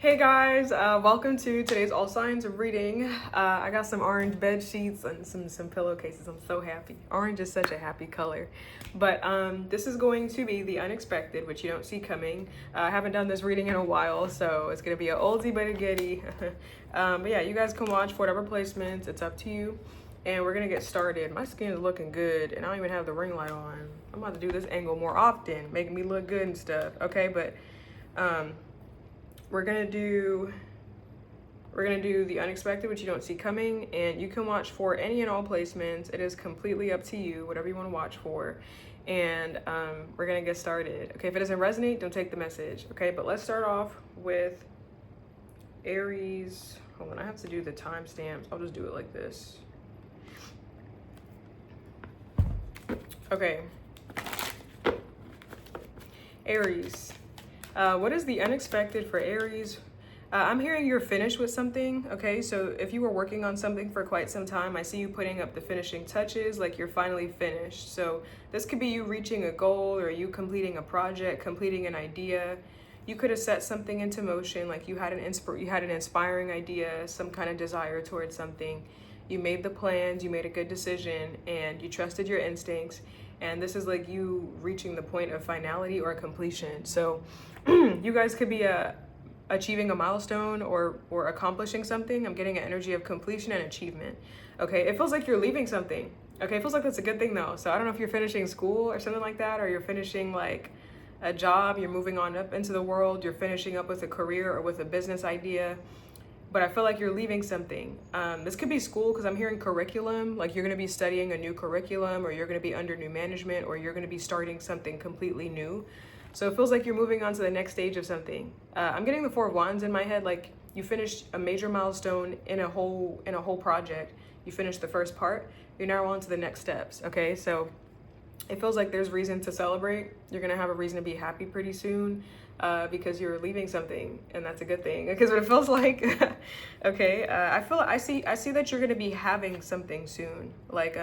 Hey guys, welcome to today's All Signs reading. I got some orange bed sheets and some pillowcases. I'm so happy. Orange is such a happy color. But this is going to be the unexpected, which you don't see coming. I haven't done this reading in a while, so it's going to be an oldie but a goodie. But yeah, you guys can watch for whatever placements. It's up to you. And we're going to get started. My skin is looking good, and I don't even have the ring light on. I'm about to do this angle more often, making me look good and stuff. Okay, but we're gonna do the unexpected, which you don't see coming, and you can watch for any and all placements. It is completely up to you, whatever you want to watch for. And we're gonna get started. Okay, if it doesn't resonate, don't take the message. Okay, but let's start off with Aries. Hold on, I have to do the timestamps. I'll just do it like this. Okay, Aries. What is the unexpected for Aries? I'm hearing you're finished with something, okay? So if you were working on something for quite some time, I see you putting up the finishing touches, like you're finally finished. So this could be you reaching a goal, or you completing a project, completing an idea. You could have set something into motion, like you had an inspiring idea, some kind of desire towards something. You made the plans, you made a good decision, and you trusted your instincts. And this is like you reaching the point of finality or completion. So you guys could be achieving a milestone or accomplishing something. I'm getting an energy of completion and achievement. Okay, it feels like you're leaving something. Okay, it feels like that's a good thing though. So I don't know if you're finishing school or something like that, or you're finishing like a job, you're moving on up into the world, you're finishing up with a career or with a business idea. But I feel like you're leaving something. This could be school, because I'm hearing curriculum, like you're going to be studying a new curriculum, or you're going to be under new management, or you're going to be starting something completely new. So it feels like you're moving on to the next stage of something. I'm getting the Four of Wands in my head, like you finished a major milestone in a whole project. You finished the first part. You're now on to the next steps. Okay, so it feels like there's reason to celebrate. You're gonna have a reason to be happy pretty soon, because you're leaving something, and that's a good thing. Because what it feels like, okay, I see that you're gonna be having something soon. Like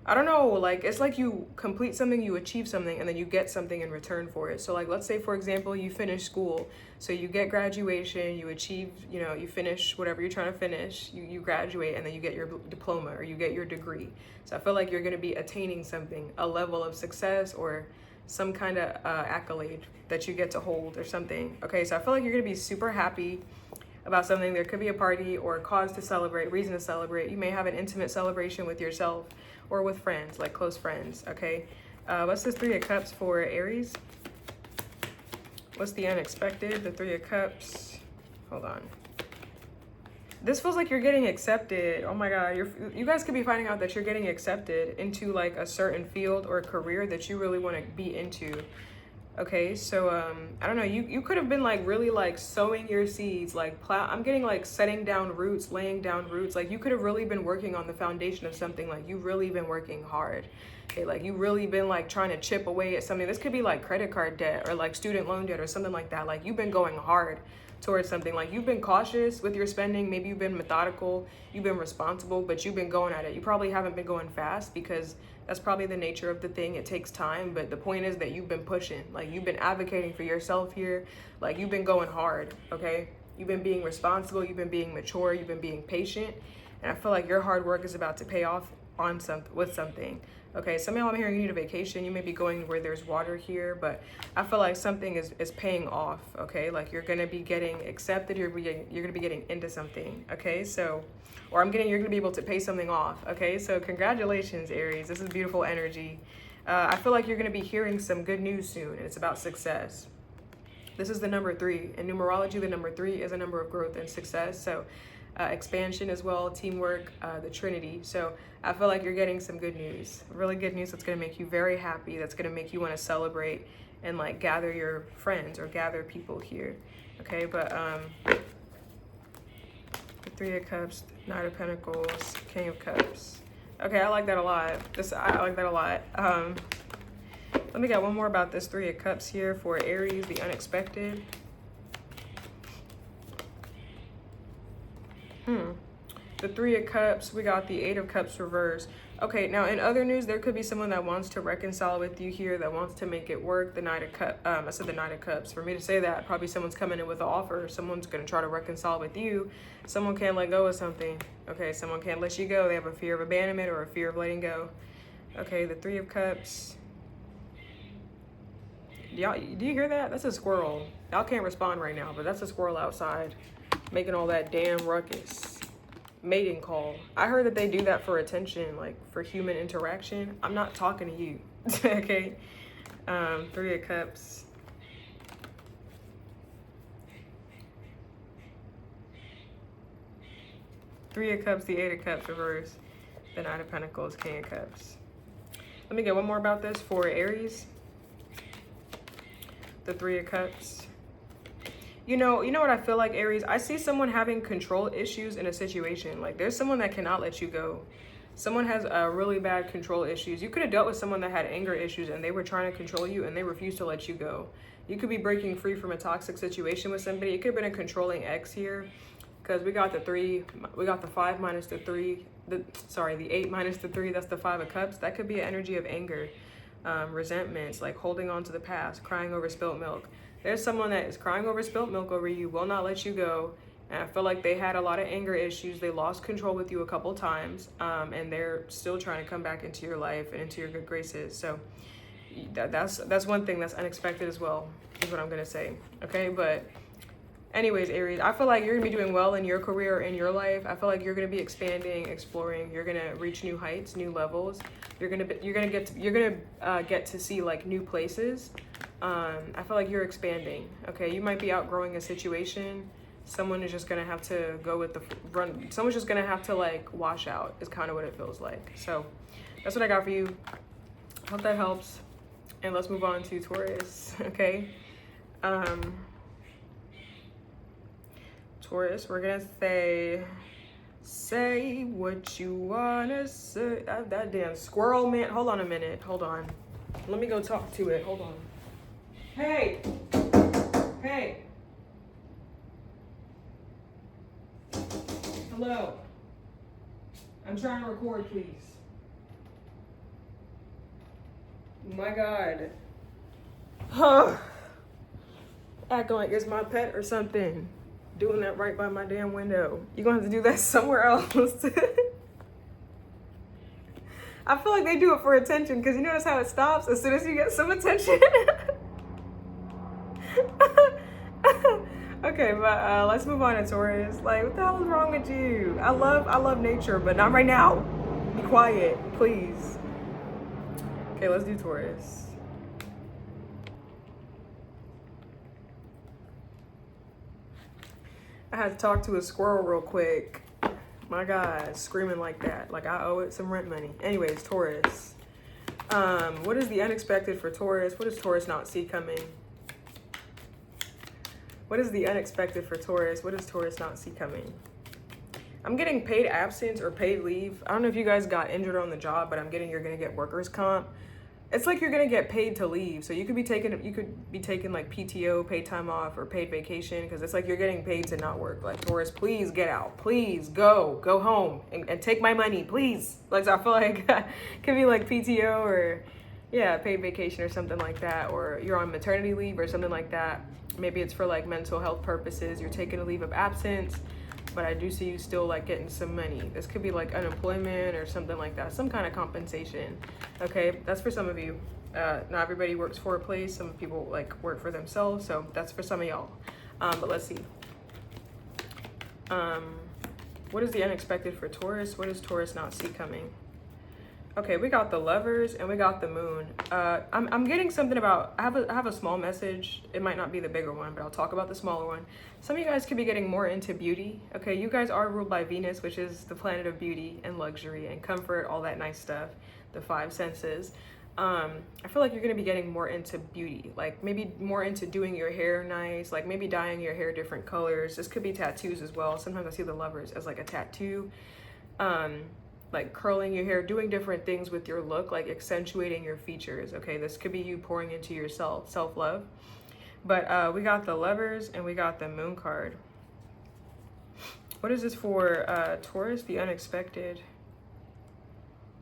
I don't know, like it's like you complete something, you achieve something, and then you get something in return for it. So like, let's say for example, you finish school, so you get graduation, you achieve, you finish whatever you're trying to finish, you graduate, and then you get your diploma or you get your degree. So I feel like you're going to be attaining something, a level of success or some kind of accolade that you get to hold or something. Okay, so I feel like you're going to be super happy about something. There could be a party or a cause to celebrate, reason to celebrate. You may have an intimate celebration with yourself or with friends, like close friends. Okay, what's this Three of Cups for Aries? What's the unexpected? The Three of Cups. Hold on. This feels like you're getting accepted. Oh my God, you guys could be finding out that you're getting accepted into like a certain field or career that you really want to be into. Okay, so I don't know, you could have been like really like sowing your seeds, like I'm getting like setting down roots, laying down roots. Like you could have really been working on the foundation of something. Like you've really been working hard. Okay, like you really been like trying to chip away at something. This could be like credit card debt or like student loan debt or something like that. Like you've been going hard towards something. Like you've been cautious with your spending. Maybe you've been methodical, you've been responsible, but you've been going at it. You probably haven't been going fast, because that's probably the nature of the thing. It takes time, but the point is that you've been pushing. Like you've been advocating for yourself here. Like you've been going hard, okay? You've been being responsible, you've been being mature, you've been being patient. And I feel like your hard work is about to pay off on something. Okay, some of y'all, I'm hearing you need a vacation. You may be going where there's water here, but I feel like something is paying off, okay? Like you're gonna be getting accepted, you're gonna be getting into something, okay? So, or you're gonna be able to pay something off, okay? So congratulations, Aries. This is beautiful energy. I feel like you're gonna be hearing some good news soon, and it's about success. This is the number 3. In numerology, the number 3 is a number of growth and success. So expansion as well, teamwork, the Trinity. So I feel like you're getting some good news, really good news that's going to make you very happy, that's going to make you want to celebrate and like gather your friends or gather people here. Okay, but the Three of Cups, Knight of Pentacles, King of Cups. Okay, I like that a lot. I like that a lot. Let me get one more about this Three of Cups here for Aries, the unexpected. the Three of Cups, we got the Eight of Cups reversed. Okay, now in other news, there could be someone that wants to reconcile with you here, that wants to make it work. The Knight of Cups, I said the Knight of Cups. For me to say that, probably someone's coming in with an offer. Someone's going to try to reconcile with you. Someone can't let go of something. Okay, someone can't let you go. They have a fear of abandonment or a fear of letting go. Okay, the Three of Cups. Y'all, do you hear that? That's a squirrel. Y'all can't respond right now, but that's a squirrel outside making all that damn ruckus. Mating call. I heard that they do that for attention, like for human interaction. I'm not talking to you. Okay. Three of Cups. Three of Cups, the Eight of Cups reverse, the Nine of Pentacles, King of Cups. Let me get one more about this for Aries. The Three of Cups. You know what I feel like, Aries? I see someone having control issues in a situation. Like there's someone that cannot let you go. Someone has really bad control issues. You could have dealt with someone that had anger issues and they were trying to control you and they refused to let you go. You could be breaking free from a toxic situation with somebody. It could have been a controlling ex here, because we got the 5 minus the 3, the 8 minus the 3, that's the 5 of Cups. That could be an energy of anger, resentments, like holding on to the past, crying over spilt milk. There's someone that is crying over spilt milk over you, will not let you go. And I feel like they had a lot of anger issues. They lost control with you a couple times, and they're still trying to come back into your life and into your good graces. So that's one thing that's unexpected as well, is what I'm going to say. Okay, but anyways, Aries, I feel like you're going to be doing well in your career, in your life. I feel like you're going to be expanding, exploring. You're going to reach new heights, new levels. You're going to get to see like new places. I feel like you're expanding. Okay, you might be outgrowing a situation. Someone is just gonna have to go with the run. Someone's just gonna have to like wash out, is kind of what it feels like. So that's what I got for you. Hope that helps. And let's move on to Taurus. Okay, Taurus, we're gonna say what you wanna say. That damn squirrel, man. Hold on a minute. Hold on. Let me go talk to it. Hold on. Hey. Hey. Hello. I'm trying to record, please. My God. Huh. Acting like it's my pet or something. Doing that right by my damn window. You're gonna have to do that somewhere else. I feel like they do it for attention, because you notice how it stops as soon as you get some attention. Okay, but let's move on to Taurus. Like, what the hell is wrong with you? I love nature, but not right now. Be quiet, please. Okay, let's do Taurus. I had to talk to a squirrel real quick. My God, screaming like that. Like I owe it some rent money. Anyways, Taurus. What is the unexpected for Taurus? What does Taurus not see coming? What is the unexpected for Taurus? What does Taurus not see coming? I'm getting paid absence or paid leave. I don't know if you guys got injured on the job, but I'm getting you're gonna get workers' comp. It's like you're gonna get paid to leave. So you could be taking like PTO, paid time off, or paid vacation, because it's like you're getting paid to not work. Like, Taurus, please get out. Please go home and take my money, please. Like, so I feel like it could be like PTO or paid vacation or something like that, or you're on maternity leave or something like that. Maybe it's for like mental health purposes. You're taking a leave of absence, but I do see you still like getting some money. This could be like unemployment or something like that, some kind of compensation. Okay, that's for some of you. Not everybody works for a place. Some people like work for themselves, so that's for some of y'all. But let's see. What is the unexpected for Taurus? What does Taurus not see coming? Okay, we got the Lovers and we got the Moon. I'm getting something about, I have a small message. It might not be the bigger one, but I'll talk about the smaller one. Some of you guys could be getting more into beauty. Okay, you guys are ruled by Venus, which is the planet of beauty and luxury and comfort, all that nice stuff, the 5 senses. I feel like you're gonna be getting more into beauty, like maybe more into doing your hair nice, like maybe dyeing your hair different colors. This could be tattoos as well. Sometimes I see the Lovers as like a tattoo. Like curling your hair, doing different things with your look, like accentuating your features. Okay, this could be you pouring into yourself, self-love. But we got the Lovers and we got the Moon card. What is this for Taurus? The unexpected,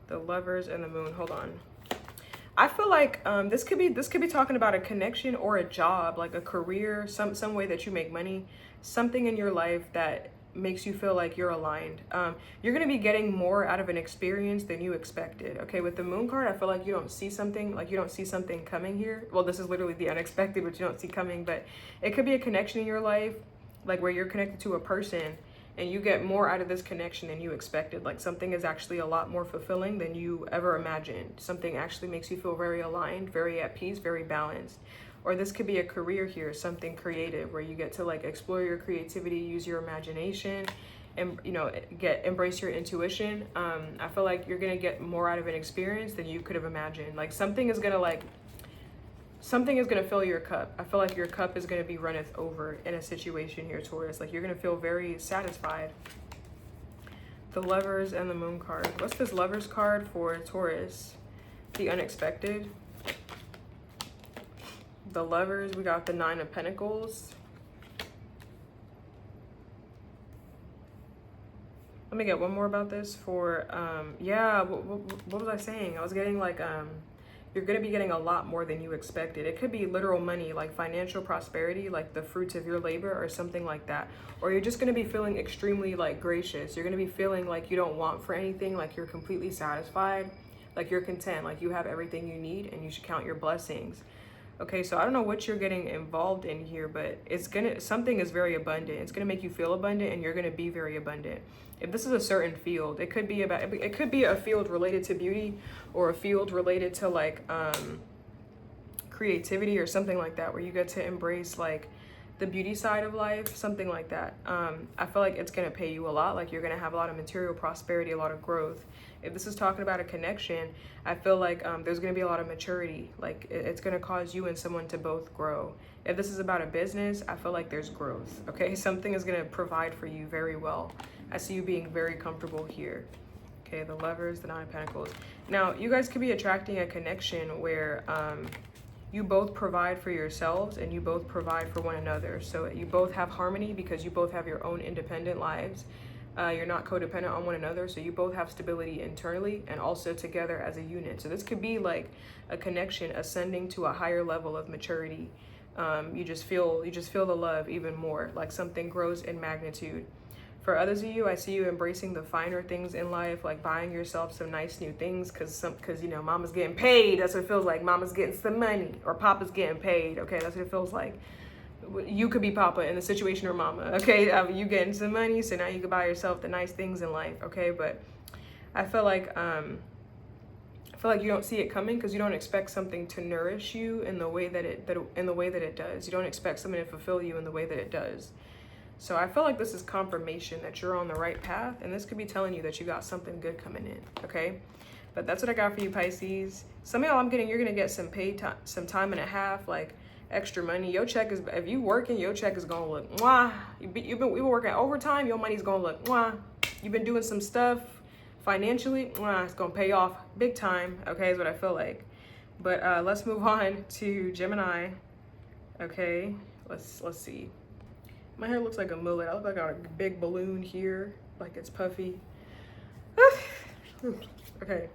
the lovers, and the moon. Hold on. I feel like this could be talking about a connection or a job, like a career, some way that you make money, something in your life that makes you feel like you're aligned. You're going to be getting more out of an experience than you expected. Okay, with the moon card, I feel like you don't see something coming here. Well, this is literally the unexpected, which you don't see coming, but it could be a connection in your life, like where you're connected to a person and you get more out of this connection than you expected. Like something is actually a lot more fulfilling than you ever imagined. Something actually makes you feel very aligned, very at peace, very balanced. Or this could be a career here, something creative where you get to like explore your creativity, use your imagination, and embrace your intuition. I feel like you're gonna get more out of an experience than you could have imagined. Like something is gonna fill your cup. I feel like your cup is gonna be runneth over in a situation here, Taurus. Like you're gonna feel very satisfied. The lovers and the moon card. What's this lovers card for Taurus? The unexpected. The lovers, we got the 9 of Pentacles. Let me get one more about this for, yeah, what was I saying? I was getting like, you're going to be getting a lot more than you expected. It could be literal money, like financial prosperity, like the fruits of your labor or something like that. Or you're just going to be feeling extremely like gracious. You're going to be feeling like you don't want for anything, like you're completely satisfied, like you're content, like you have everything you need and you should count your blessings. Okay, so I don't know what you're getting involved in here, but something is very abundant. It's gonna make you feel abundant and you're gonna be very abundant. If this is a certain field, it could be a field related to beauty or a field related to like creativity or something like that, where you get to embrace like the beauty side of life, something like that. I feel like it's gonna pay you a lot, like you're gonna have a lot of material prosperity, a lot of growth. If this is talking about a connection, I feel like there's gonna be a lot of maturity, like it's gonna cause you and someone to both grow. If this is about a business, I feel like there's growth, okay? Something is gonna provide for you very well. I see you being very comfortable here. Okay, the lovers, the 9 of Pentacles. Now, you guys could be attracting a connection where you both provide for yourselves and you both provide for one another. So you both have harmony because you both have your own independent lives. You're not codependent on one another. So you both have stability internally and also together as a unit. So this could be like a connection ascending to a higher level of maturity. You just feel the love even more, like something grows in magnitude. For others of you, I see you embracing the finer things in life, like buying yourself some nice new things because you know, mama's getting paid. That's what it feels like. Mama's getting some money or papa's getting paid. Okay, that's what it feels like. You could be papa in the situation or mama. Okay, you getting some money, so now you can buy yourself the nice things in life. Okay, but I feel like you don't see it coming because you don't expect something to nourish you in the way that it does. You don't expect something to fulfill you in the way that it does. So I feel like this is confirmation that you're on the right path, and this could be telling you that you got something good coming in, okay? But that's what I got for you, Pisces. Some of y'all, you're gonna get some paid time, some time and a half, like extra money. Your check is, if you working, your check is gonna look mwah. We were working overtime, your money's gonna look mwah. You've been doing some stuff financially, mwah, it's gonna pay off big time, okay, is what I feel like. But let's move on to Gemini, okay? Let's see. My hair looks like a mullet. I look like I got a big balloon here, like it's puffy. Okay.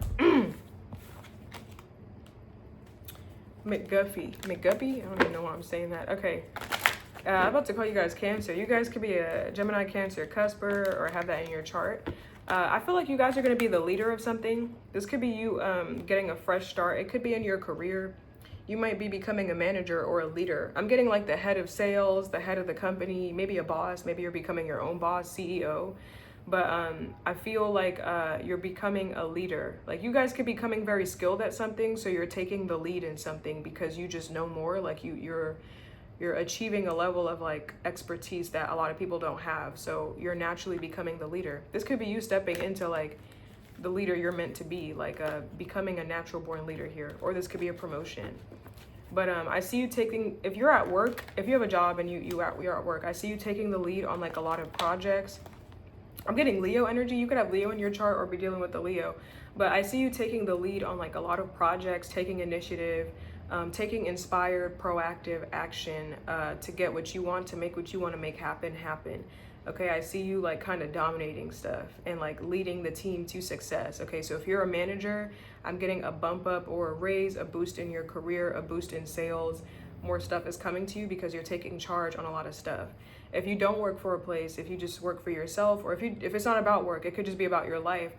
McGuffey. I don't even know why I'm saying that. Okay. I'm about to call you guys Cancer. You guys could be a Gemini, Cancer, cusper, or have that in your chart. I feel like you guys are going to be the leader of something. This could be you getting a fresh start. It could be in your career. You might be becoming a manager or a leader. I'm getting like the head of sales, the head of the company, maybe a boss. Maybe you're becoming your own boss, CEO. But I feel like you're becoming a leader. Like you guys could be becoming very skilled at something, so you're taking the lead in something because you just know more. Like you're achieving a level of like expertise that a lot of people don't have. So you're naturally becoming the leader. This could be you stepping into like the leader you're meant to be, like becoming a natural born leader here. Or this could be a promotion. But I see you taking, if you're at work, if you have a job and you're at work, I see you taking the lead on like a lot of projects. I'm getting Leo energy. You could have Leo in your chart or be dealing with the Leo. But I see you taking the lead on like a lot of projects, taking initiative, taking inspired, proactive action to get what you want, to make what you want to make happen. Okay, I see you like kind of dominating stuff and like leading the team to success. Okay, so if you're a manager, I'm getting a bump up or a raise, a boost in your career, a boost in sales. More stuff is coming to you because you're taking charge on a lot of stuff. If you don't work for a place, if you just work for yourself, or if it's not about work, it could just be about your life.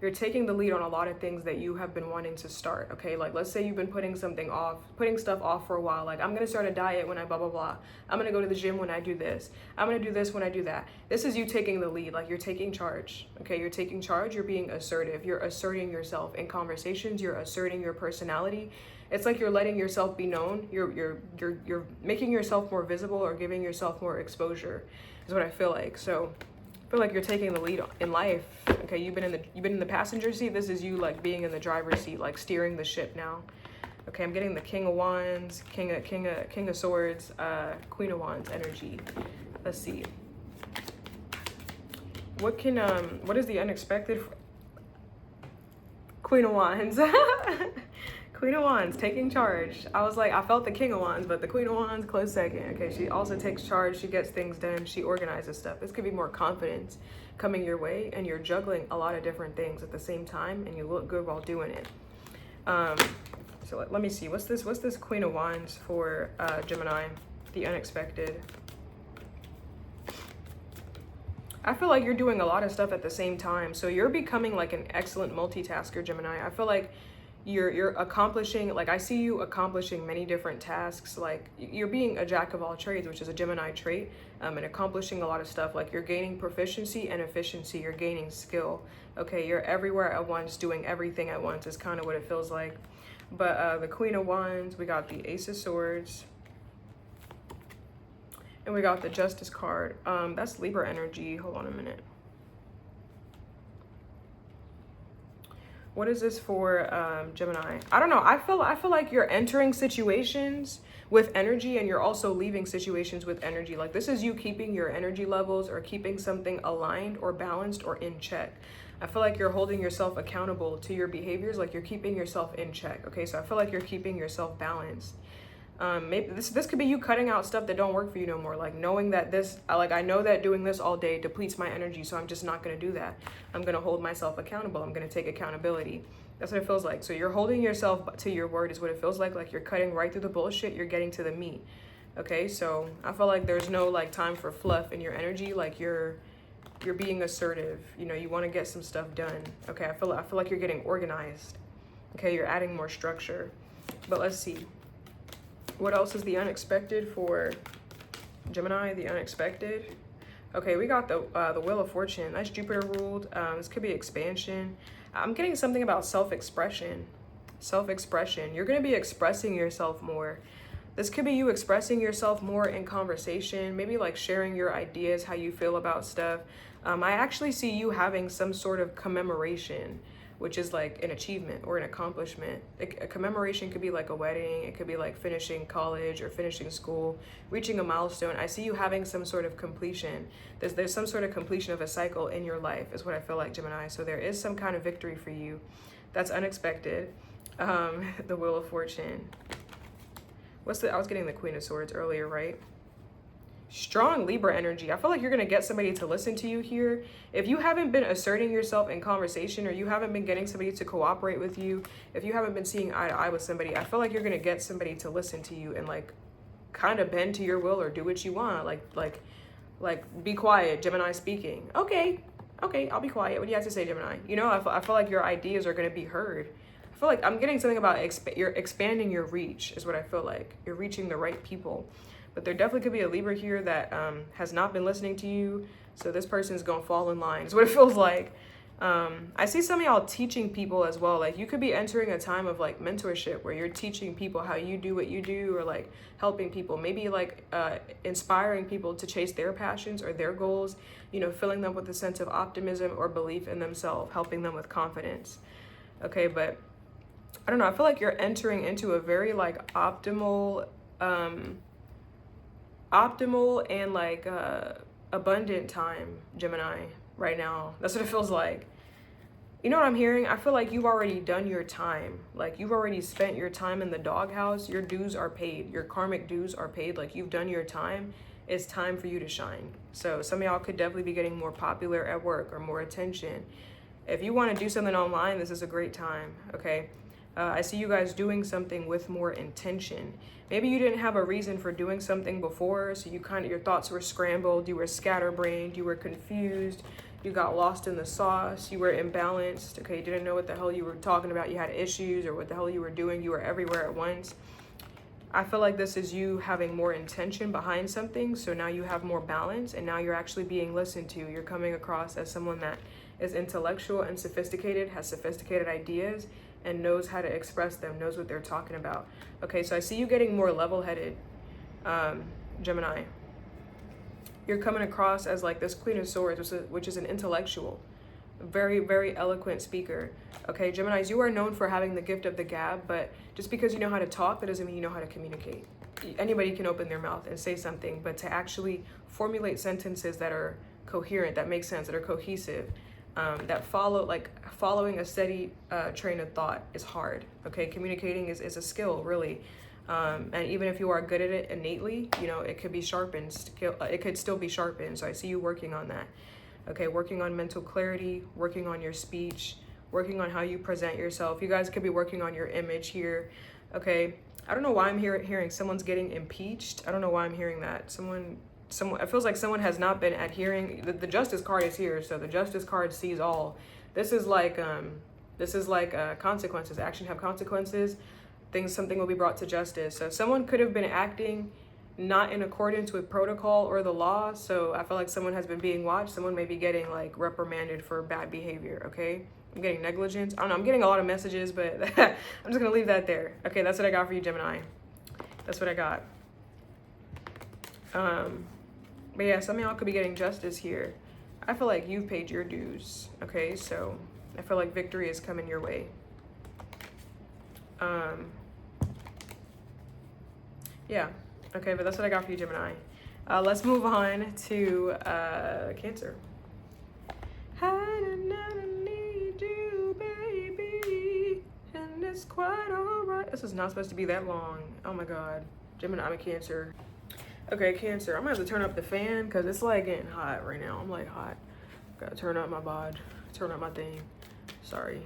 You're taking the lead on a lot of things that you have been wanting to start. Okay, like let's say you've been putting stuff off for a while. Like, I'm gonna start a diet when I blah blah blah. I'm gonna go to the gym when I do this. I'm gonna do this when I do that. This is you taking the lead. Like, you're taking charge. Okay, you're taking charge. You're being assertive. You're asserting yourself in conversations. You're asserting your personality. It's like you're letting yourself be known. You're making yourself more visible or giving yourself more exposure. Is what I feel like. So I feel like you're taking the lead in life. Okay, you've been in the passenger seat. This is you like being in the driver's seat, like steering the ship now. Okay, I'm getting the King of Wands, King of Swords, Queen of Wands energy. Let's see. What is the unexpected? Queen of Wands. Queen of Wands, taking charge. I was like, I felt the King of Wands, but the Queen of Wands, close second. Okay, she also takes charge. She gets things done. She organizes stuff. This could be more confidence coming your way, and you're juggling a lot of different things at the same time, and you look good while doing it. So let me see. What's this Queen of Wands for Gemini? The unexpected. I feel like you're doing a lot of stuff at the same time. So you're becoming like an excellent multitasker, Gemini. I feel like you're accomplishing, like I see you accomplishing many different tasks. Like you're being a jack of all trades, which is a Gemini trait, and accomplishing a lot of stuff. Like you're gaining proficiency and efficiency. You're gaining skill. Okay, you're everywhere at once, doing everything at once is kind of what it feels like. But the Queen of Wands, we got the Ace of Swords, and we got the Justice card. That's Libra energy. Hold on a minute. What is this for Gemini? I don't know. I feel like you're entering situations with energy, and you're also leaving situations with energy. Like this is you keeping your energy levels or keeping something aligned or balanced or in check. I feel like you're holding yourself accountable to your behaviors, like you're keeping yourself in check. Okay, so I feel like you're keeping yourself balanced. Maybe this could be you cutting out stuff that don't work for you no more, like knowing that I know that doing this all day depletes my energy, so I'm just not going to do that. I'm going to hold myself accountable. I'm going to take accountability. That's what it feels like. So you're holding yourself to your word is what it feels like you're cutting right through the bullshit. You're getting to the meat. Okay, so I feel like there's no like time for fluff in your energy. Like you're being assertive. You know, you want to get some stuff done. Okay, I feel like you're getting organized. Okay, you're adding more structure. But let's see. What else is the unexpected for Gemini? The unexpected. Okay, we got the Wheel of Fortune. That's Jupiter ruled. This could be expansion. I'm getting something about self-expression. Self-expression. You're going to be expressing yourself more. This could be you expressing yourself more in conversation, maybe like sharing your ideas, how you feel about stuff. I actually see you having some sort of commemoration, which is like an achievement or an accomplishment. A commemoration could be like a wedding. It could be like finishing college or finishing school, reaching a milestone. I see you having some sort of completion. There's some sort of completion of a cycle in your life is what I feel like, Gemini. So there is some kind of victory for you. That's unexpected. The Wheel of Fortune. I was getting the Queen of Swords earlier, right? Strong Libra energy. I feel like you're going to get somebody to listen to you here. If you haven't been asserting yourself in conversation, or you haven't been getting somebody to cooperate with you, if you haven't been seeing eye to eye with somebody, I feel like you're going to get somebody to listen to you and like kind of bend to your will or do what you want. Like be quiet, Gemini speaking. Okay, I'll be quiet. What do you have to say, Gemini? You know, I feel like your ideas are going to be heard. I feel like I'm getting something about you're expanding your reach is what I feel like. You're reaching the right people. But there definitely could be a Libra here that has not been listening to you. So this person's going to fall in line is what it feels like. I see some of y'all teaching people as well. Like you could be entering a time of like mentorship where you're teaching people how you do what you do, or like helping people, maybe like inspiring people to chase their passions or their goals, you know, filling them with a sense of optimism or belief in themselves, helping them with confidence. Okay, but I don't know. I feel like you're entering into a very like optimal and like abundant time, Gemini, right now. That's what it feels like. You know what I'm hearing? I feel like you've already done your time. Like you've already spent your time in the doghouse. Your dues are paid. Your karmic dues are paid. Like you've done your time. It's time for you to shine. So some of y'all could definitely be getting more popular at work or more attention. If you want to do something online, this is a great time, okay? I see you guys doing something with more intention. Maybe you didn't have a reason for doing something before, so your thoughts were scrambled, you were scatterbrained, you were confused, you got lost in the sauce, you were imbalanced, okay? You didn't know what the hell you were talking about, you had issues, or what the hell you were doing, you were everywhere at once. I feel like this is you having more intention behind something, so now you have more balance, and now you're actually being listened to. You're coming across as someone that is intellectual and sophisticated, has sophisticated ideas, and knows how to express them, knows what they're talking about. Okay, so I see you getting more level-headed, Gemini. You're coming across as like this Queen of Swords, which is an intellectual, very, very eloquent speaker. Okay, Geminis, you are known for having the gift of the gab, but just because you know how to talk, that doesn't mean you know how to communicate. Anybody can open their mouth and say something, but to actually formulate sentences that are coherent, that make sense, that are cohesive, following a steady train of thought is hard. Okay, communicating is a skill, really. And even if you are good at it innately, you know, it could be sharpened. It could still be sharpened. So I see you working on that. Okay, working on mental clarity, working on your speech, working on how you present yourself. You guys could be working on your image here. Okay, I don't know why I'm hearing someone's getting impeached. I don't know why I'm hearing that. Someone, it feels like someone has not been adhering. The Justice card is here, so the Justice card sees all. This is like consequences. Action have consequences. Something will be brought to justice. So someone could have been acting not in accordance with protocol or the law. So I feel like someone has been being watched. Someone may be getting like reprimanded for bad behavior. Okay, I'm getting negligence. I don't know. I'm getting a lot of messages, but I'm just gonna leave that there. Okay, that's what I got for you, Gemini. That's what I got. But yeah, some of y'all could be getting justice here. I feel like you've paid your dues. Okay, so I feel like victory is coming your way. Yeah, okay, but that's what I got for you, Gemini. Let's move on to Cancer. I need you, baby, and it's quite alright. This is not supposed to be that long. Oh my god, Gemini, I'm a Cancer. Okay, Cancer, I'm gonna have to turn up the fan because it's like getting hot right now. I'm like hot. Gotta turn up my bod, turn up my thing. Sorry,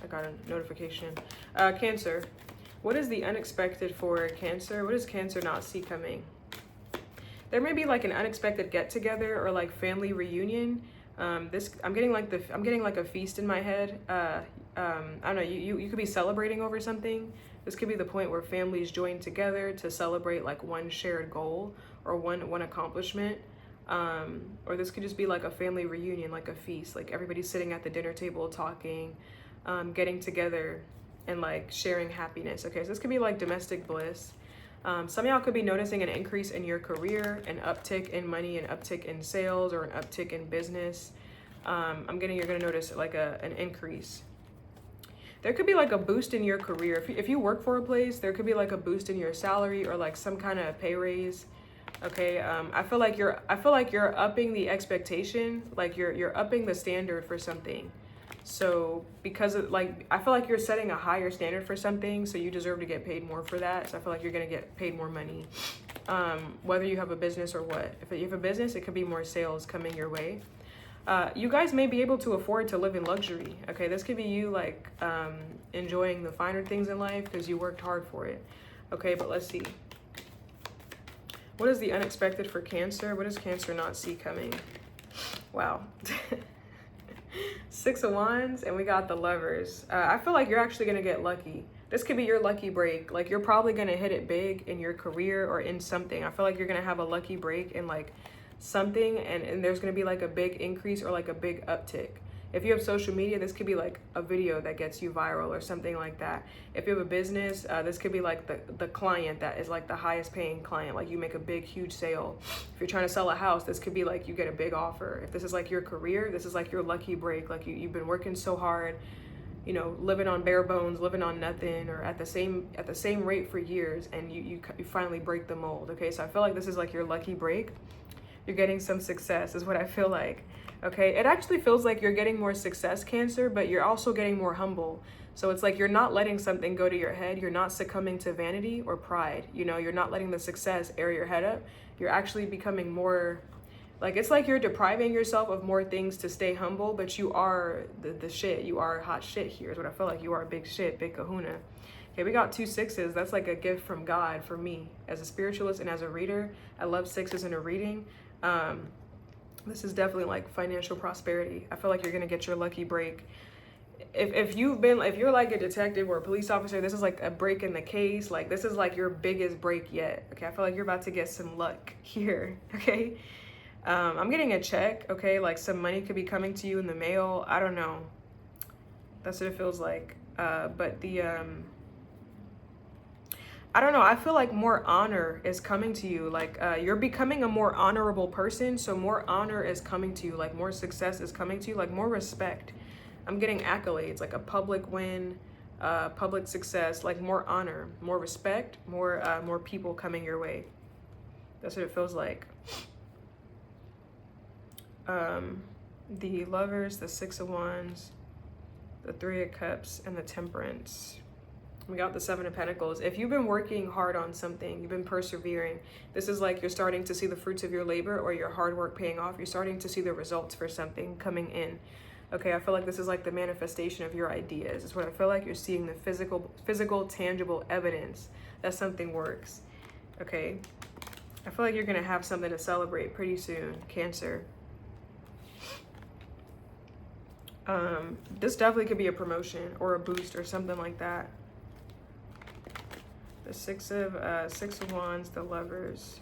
I got a notification. Cancer, what is the unexpected for Cancer? What does Cancer not see coming? There may be like an unexpected get together or like family reunion. I'm getting like a feast in my head. I don't know. You could be celebrating over something. This could be the point where families join together to celebrate like one shared goal or one accomplishment. Or this could just be like a family reunion, like a feast, like everybody's sitting at the dinner table talking, getting together and like sharing happiness. Okay, so this could be like domestic bliss. Some of y'all could be noticing an increase in your career, an uptick in money, an uptick in sales, or an uptick in business. You're gonna notice like an increase. There could be like a boost in your career. If you work for a place, there could be like a boost in your salary or like some kind of pay raise. Okay, I feel like you're upping the expectation, like you're upping the standard for something. So because of like, I feel like you're setting a higher standard for something, so you deserve to get paid more for that. So I feel like you're gonna get paid more money, whether you have a business or what. If you have a business, it could be more sales coming your way. You guys may be able to afford to live in luxury. Okay, this could be you like enjoying the finer things in life because you worked hard for it. Okay, but let's see. What is the unexpected for Cancer? What does Cancer not see coming? Wow. 6 of Wands, and we got the Lovers. I feel like you're actually gonna get lucky. This could be your lucky break. Like you're probably gonna hit it big in your career or in something. I feel like you're gonna have a lucky break in like something, and there's gonna be like a big increase or like a big uptick. If you have social media, this could be like a video that gets you viral or something like that. If you have a business, this could be like the client that is like the highest paying client, like you make a big, huge sale. If you're trying to sell a house, this could be like you get a big offer. If this is like your career, this is like your lucky break. Like you've been working so hard, you know, living on bare bones, living on nothing, or at the same rate for years, and you finally break the mold. Okay, so I feel like this is like your lucky break. You're getting some success is what I feel like. Okay, it actually feels like you're getting more success, Cancer, but you're also getting more humble. So it's like you're not letting something go to your head. You're not succumbing to vanity or pride. You know, you're not letting the success air your head up. You're actually becoming more, like, it's like you're depriving yourself of more things to stay humble, but you are the shit. You are hot shit here is what I feel like. You are big shit, big kahuna. Okay, we got 2 6s. That's like a gift from God for me. As a spiritualist and as a reader, I love 6s in a reading. This is definitely like financial prosperity. I feel like you're gonna get your lucky break. If you're like a detective or a police officer, this is like a break in the case. Like, this is like your biggest break yet. Okay, I feel like you're about to get some luck here. Okay, I'm getting a check. Okay, like some money could be coming to you in the mail. I don't know. That's what it feels like. But the I don't know. I feel like more honor is coming to you. Like, you're becoming a more honorable person. So more honor is coming to you. Like, more success is coming to you. Like, more respect. I'm getting accolades, like a public win, public success, like more honor, more respect, more people coming your way. That's what it feels like. The Lovers, the 6 of Wands, the 3 of Cups, and the Temperance. We got the 7 of Pentacles. If you've been working hard on something, you've been persevering, this is like you're starting to see the fruits of your labor or your hard work paying off. You're starting to see the results for something coming in. Okay, I feel like this is like the manifestation of your ideas. It's what I feel like. You're seeing the physical, tangible evidence that something works. Okay, I feel like you're gonna have something to celebrate pretty soon, Cancer. This definitely could be a promotion or a boost or something like that. The 6 of Wands, the Lovers.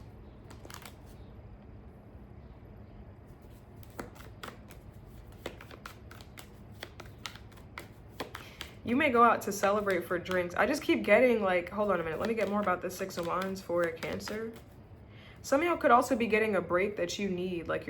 You may go out to celebrate for drinks. I just keep getting like, hold on a minute. Let me get more about the 6 of Wands for Cancer. Some of y'all could also be getting a break that you need. Like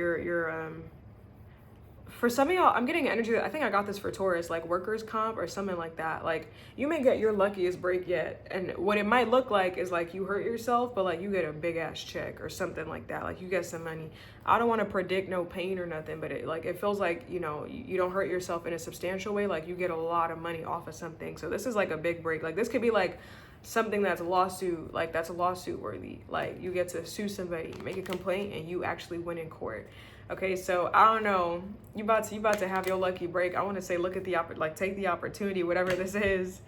for some of y'all, I'm getting energy. I think I got this for Taurus, like workers' comp or something like that. Like, you may get your luckiest break yet. And what it might look like is like you hurt yourself, but like you get a big ass check or something like that. Like, you get some money. I don't want to predict no pain or nothing, but it feels like, you know, you don't hurt yourself in a substantial way. Like, you get a lot of money off of something. So this is like a big break. Like, this could be like something that's lawsuit worthy. Like, you get to sue somebody, make a complaint, and you actually win in court. Okay, so I don't know. You about to have your lucky break. I want to say, look at take the opportunity, whatever this is.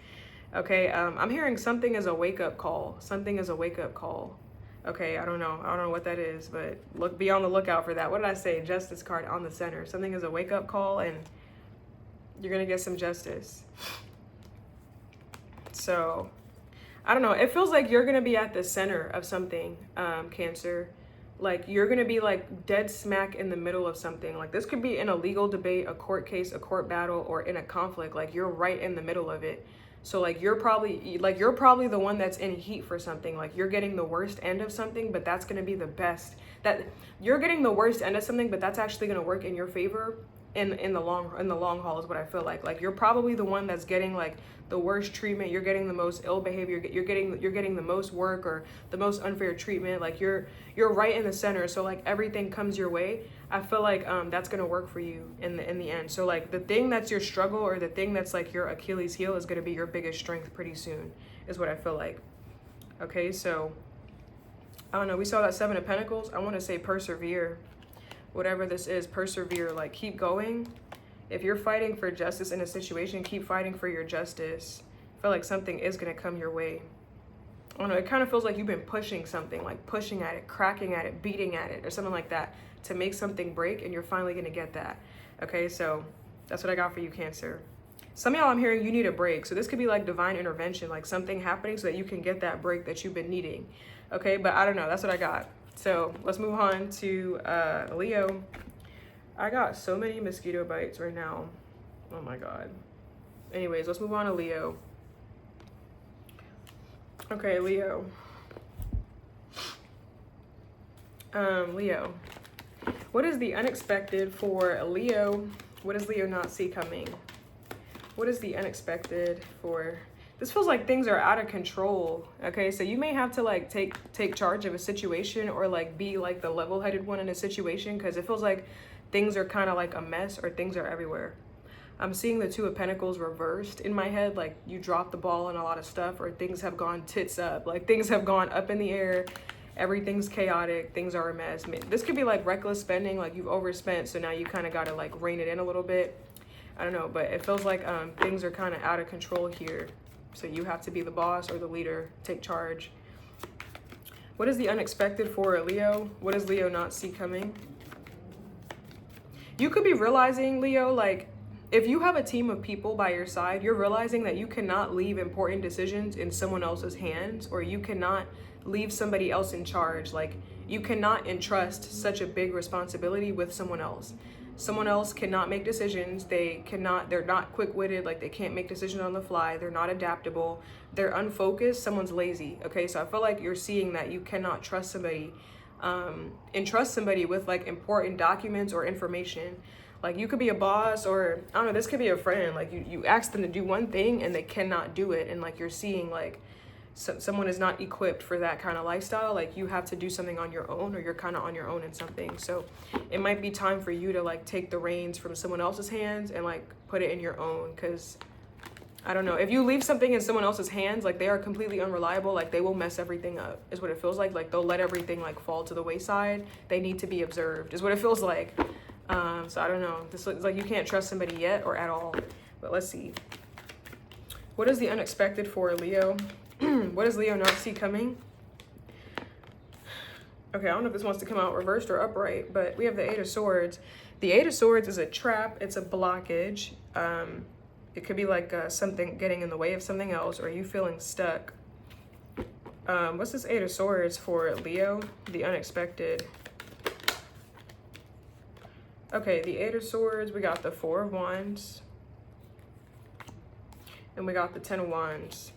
Okay, I'm hearing something is a wake up call. Something is a wake up call. Okay, I don't know what that is, but be on the lookout for that. What did I say? Justice card on the center. Something is a wake up call, and you're gonna get some justice. So, I don't know. It feels like you're gonna be at the center of something, Cancer. Like, you're gonna be like dead smack in the middle of something. Like, this could be in a legal debate, a court case, a court battle, or in a conflict. Like, you're right in the middle of it. So like, you're probably the one that's in heat for something. Like, you're getting the worst end of something, but that's gonna be the best. That you're getting the worst end of something, but that's actually gonna work in your favor in the long haul is what I feel like. Like, you're probably the one that's getting like the worst treatment. You're getting the most ill behavior. You're getting the most work or the most unfair treatment. Like, you're right in the center. So like, everything comes your way. I feel like that's gonna work for you in the end. So like, the thing that's your struggle or the thing that's like your Achilles heel is gonna be your biggest strength pretty soon, is what I feel like. Okay, so I don't know. We saw that 7 of Pentacles. I want to say persevere. Whatever this is, persevere. Like, keep going. If you're fighting for justice in a situation, keep fighting for your justice. I feel like something is going to come your way. I don't know. It kind of feels like you've been pushing something, like pushing at it, cracking at it, beating at it, or something like that to make something break, and you're finally going to get that. Okay, so that's what I got for you, Cancer. Some of y'all, I'm hearing you need a break. So this could be like divine intervention, like something happening so that you can get that break that you've been needing. Okay, but I don't know. That's what I got. So let's move on to Leo. I got so many mosquito bites right now. Oh my God. Anyways, let's move on to Leo. Okay, Leo. Leo. What is the unexpected for Leo? What does Leo not see coming? What is the unexpected for... This feels like things are out of control. Okay, so you may have to like take charge of a situation, or like be like the level-headed one in a situation, because it feels like things are kind of like a mess, or things are everywhere. I'm seeing the Two of Pentacles reversed in my head, like you dropped the ball on a lot of stuff, or things have gone tits up, like things have gone up in the air, everything's chaotic, things are a mess. This could be like reckless spending, like you've overspent, so now you kind of got to like rein it in a little bit. I don't know, but it feels like things are kind of out of control here. So you have to be the boss or the leader, take charge. What is the unexpected for Leo? What does Leo not see coming? You could be realizing, Leo, like if you have a team of people by your side, you're realizing that you cannot leave important decisions in someone else's hands, or you cannot leave somebody else in charge. Like you cannot entrust such a big responsibility with someone else. Someone else cannot make decisions. They're not quick-witted, like they can't make decisions on the fly. They're not adaptable. They're unfocused. Someone's lazy. Okay, so I feel like you're seeing that you cannot trust somebody, entrust somebody with like important documents or information. Like you could be a boss, or I don't know, this could be a friend. Like you ask them to do one thing and they cannot do it. And like you're seeing like someone is not equipped for that kind of lifestyle. Like you have to do something on your own, or you're kind of on your own in something. So it might be time for you to like take the reins from someone else's hands and like put it in your own. Because I don't know, if you leave something in someone else's hands, like they are completely unreliable, like they will mess everything up, is what it feels like. Like they'll let everything like fall to the wayside. They need to be observed, is what it feels like. So I don't know, this looks like you can't trust somebody yet, or at all. But let's see, what is the unexpected for Leo? What does Leo not see coming? Okay, I don't know if this wants to come out reversed or upright, but we have the Eight of Swords. The Eight of Swords is a trap. It's a blockage. It could be like something getting in the way of something else, or you feeling stuck. What's this Eight of Swords for Leo? The unexpected. Okay, the Eight of Swords, we got the Four of Wands, and we got the Ten of Wands.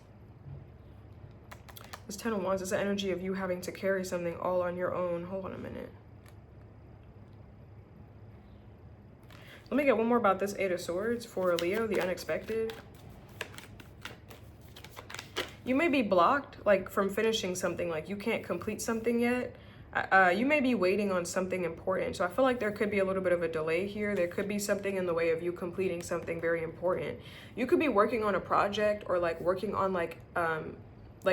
This Ten of Wands is the energy of you having to carry something all on your own. Hold on a minute. Let me get one more about this Eight of Swords for Leo, the unexpected. You may be blocked, like from finishing something, like you can't complete something yet. You may be waiting on something important. So I feel like there could be a little bit of a delay here. There could be something in the way of you completing something very important. You could be working on a project, or like working on like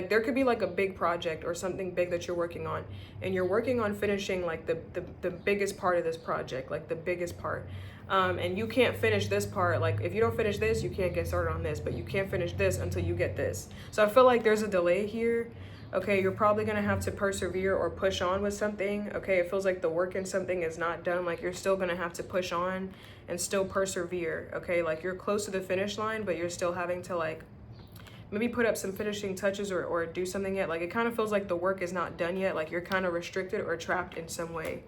there could be like a big project or something big that you're working on, and you're working on finishing like the biggest part of this project, like the biggest part. And you can't finish this part. Like if you don't finish this, you can't get started on this, but you can't finish this until you get this. So I feel like there's a delay here. Okay, you're probably gonna have to persevere or push on with something. Okay, it feels like the work in something is not done. Like you're still gonna have to push on and still persevere. Okay, like you're close to the finish line, but you're still having to like maybe put up some finishing touches, or do something yet. Like it kind of feels like the work is not done yet. Like you're kind of restricted or trapped in some way.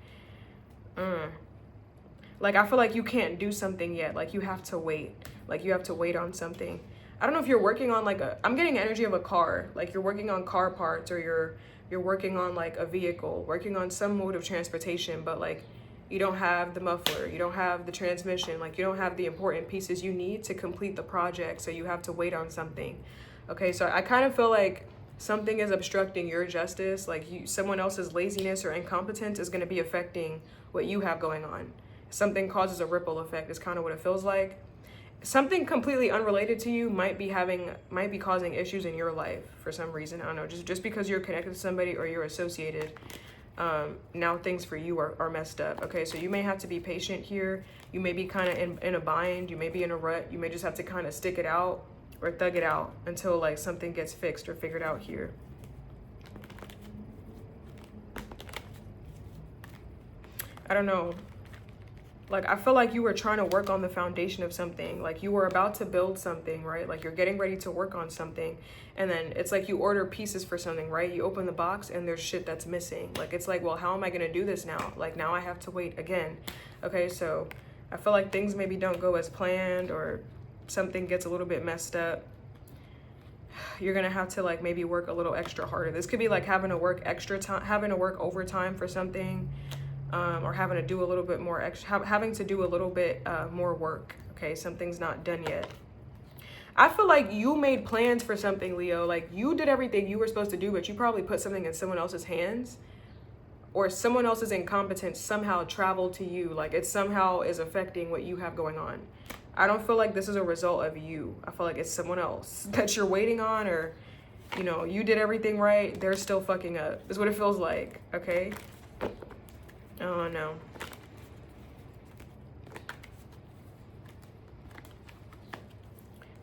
Like I feel like you can't do something yet. Like you have to wait. Like you have to wait on something. I don't know if you're working on like I'm getting energy of a car. Like you're working on car parts, or you're working on like a vehicle, working on some mode of transportation, but like you don't have the muffler, you don't have the transmission, like you don't have the important pieces you need to complete the project. So you have to wait on something. Okay, so I kind of feel like something is obstructing your justice. Like someone else's laziness or incompetence is going to be affecting what you have going on. Something causes a ripple effect is kind of what it feels like. Something completely unrelated to you might be causing issues in your life for some reason. I don't know, just because you're connected to somebody or you're associated, now things for you are messed up. Okay, so you may have to be patient here. You may be kind of in a bind. You may be in a rut. You may just have to kind of stick it out or thug it out until like something gets fixed or figured out here. I don't know. Like, I feel like you were trying to work on the foundation of something. Like, you were about to build something, right? Like, you're getting ready to work on something. And then it's like you order pieces for something, right? You open the box and there's shit that's missing. Like, it's like, well, how am I going to do this now? Like, now I have to wait again. Okay, so I feel like things maybe don't go as planned, or something gets a little bit messed up. You're going to have to, like, maybe work a little extra harder. This could be, like, having to work extra time, having to work overtime for something. Or having to do a little bit more extra, having to do a little bit more work. Okay, something's not done yet. I feel like you made plans for something, Leo. Like you did everything you were supposed to do, but you probably put something in someone else's hands, or someone else's incompetence somehow traveled to you. Like it somehow is affecting what you have going on. I don't feel like this is a result of you. I feel like it's someone else that you're waiting on, or, you know, you did everything right. They're still fucking up. Is what it feels like. Okay. Oh no.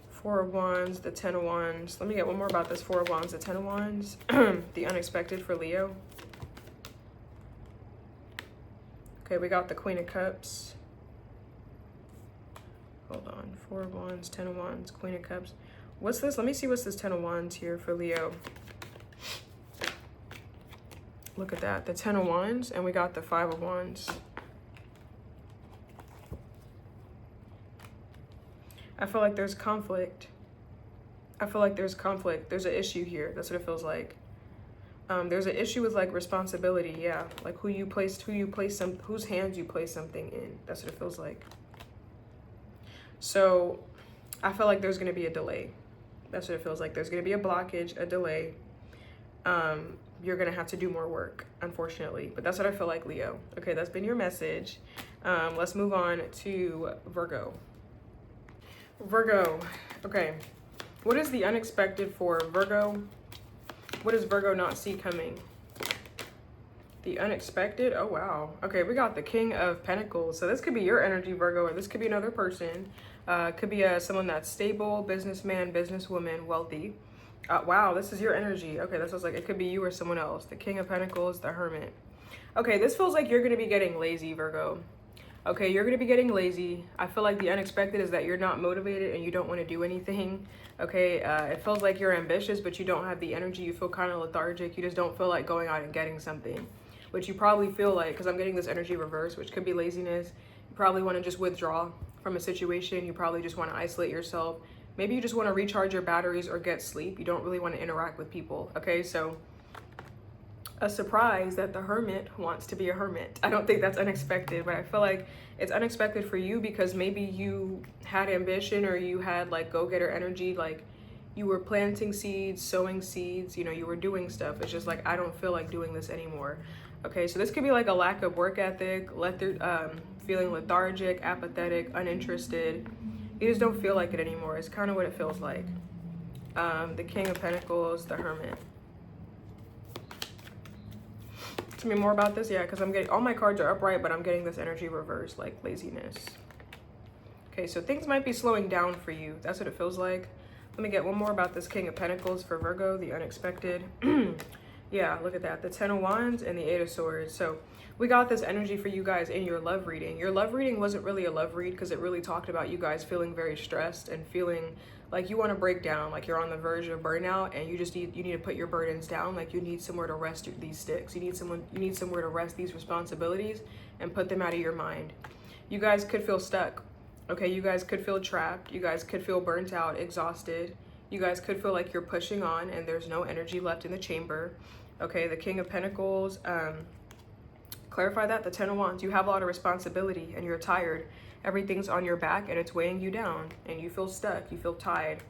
Four of Wands, the Ten of Wands. Let me get one more about this Four of Wands, the Ten of Wands. The unexpected for Leo. Okay, we got the Queen of Cups. Hold on. Four of Wands, Ten of Wands, Queen of Cups. What's this? Let me see what's this Ten of Wands here for Leo. Look at that. The Ten of Wands, and we got the Five of Wands. I feel like there's conflict. I feel like there's conflict. There's an issue here. That's what it feels like. There's an issue with like responsibility. Yeah, like whose hands you place something in. That's what it feels like. So I feel like there's going to be a delay. That's what it feels like. There's going to be a blockage, a delay. You're going to have to do more work, unfortunately. But that's what I feel like, Leo. Okay, that's been your message. Let's move on to Virgo. Virgo. Okay. What is the unexpected for Virgo? What does Virgo not see coming? The unexpected? Oh, wow. Okay, we got the King of Pentacles. So this could be your energy, Virgo, or this could be another person. Could be someone that's stable, businessman, businesswoman, wealthy. Wow, this is your energy. Okay, that sounds like it could be you or someone else. The King of Pentacles, the Hermit. Okay, this feels like you're going to be getting lazy, Virgo. Okay, you're going to be getting lazy. I feel like the unexpected is that you're not motivated and you don't want to do anything. Okay, it feels like you're ambitious, but you don't have the energy. You feel kind of lethargic. You just don't feel like going out and getting something, which you probably feel like, because I'm getting this energy reverse, which could be laziness. You probably want to just withdraw from a situation. You probably just want to isolate yourself. Maybe you just want to recharge your batteries or get sleep. You don't really want to interact with people. Okay, so a surprise that the Hermit wants to be a hermit. I don't think that's unexpected, but I feel like it's unexpected for you because maybe you had ambition, or you had like go-getter energy, like you were planting seeds, sowing seeds, you know, you were doing stuff. It's just like, I don't feel like doing this anymore. Okay, so this could be like a lack of work ethic, feeling lethargic, apathetic, uninterested. You just don't feel like it anymore. It's kind of what it feels like. The King of Pentacles, the Hermit. Tell me more about this. Yeah, because I'm getting, all my cards are upright, but I'm getting this energy reversed, like laziness. Okay, so things might be slowing down for you. That's what it feels like. Let me get one more about this King of Pentacles for Virgo, the unexpected. Yeah, look at that. The Ten of Wands and the Eight of Swords. So we got this energy for you guys in your love reading. Your love reading wasn't really a love read because it really talked about you guys feeling very stressed and feeling like you want to break down, like you're on the verge of burnout, and you need to put your burdens down. Like you need somewhere to rest these sticks. You need somewhere to rest these responsibilities and put them out of your mind. You guys could feel stuck. Okay, you guys could feel trapped. You guys could feel burnt out, exhausted. You guys could feel like you're pushing on and there's no energy left in the chamber. Okay, the King of Pentacles, clarify that, the Ten of Wands, you have a lot of responsibility and you're tired. Everything's on your back and it's weighing you down and you feel stuck, you feel tired.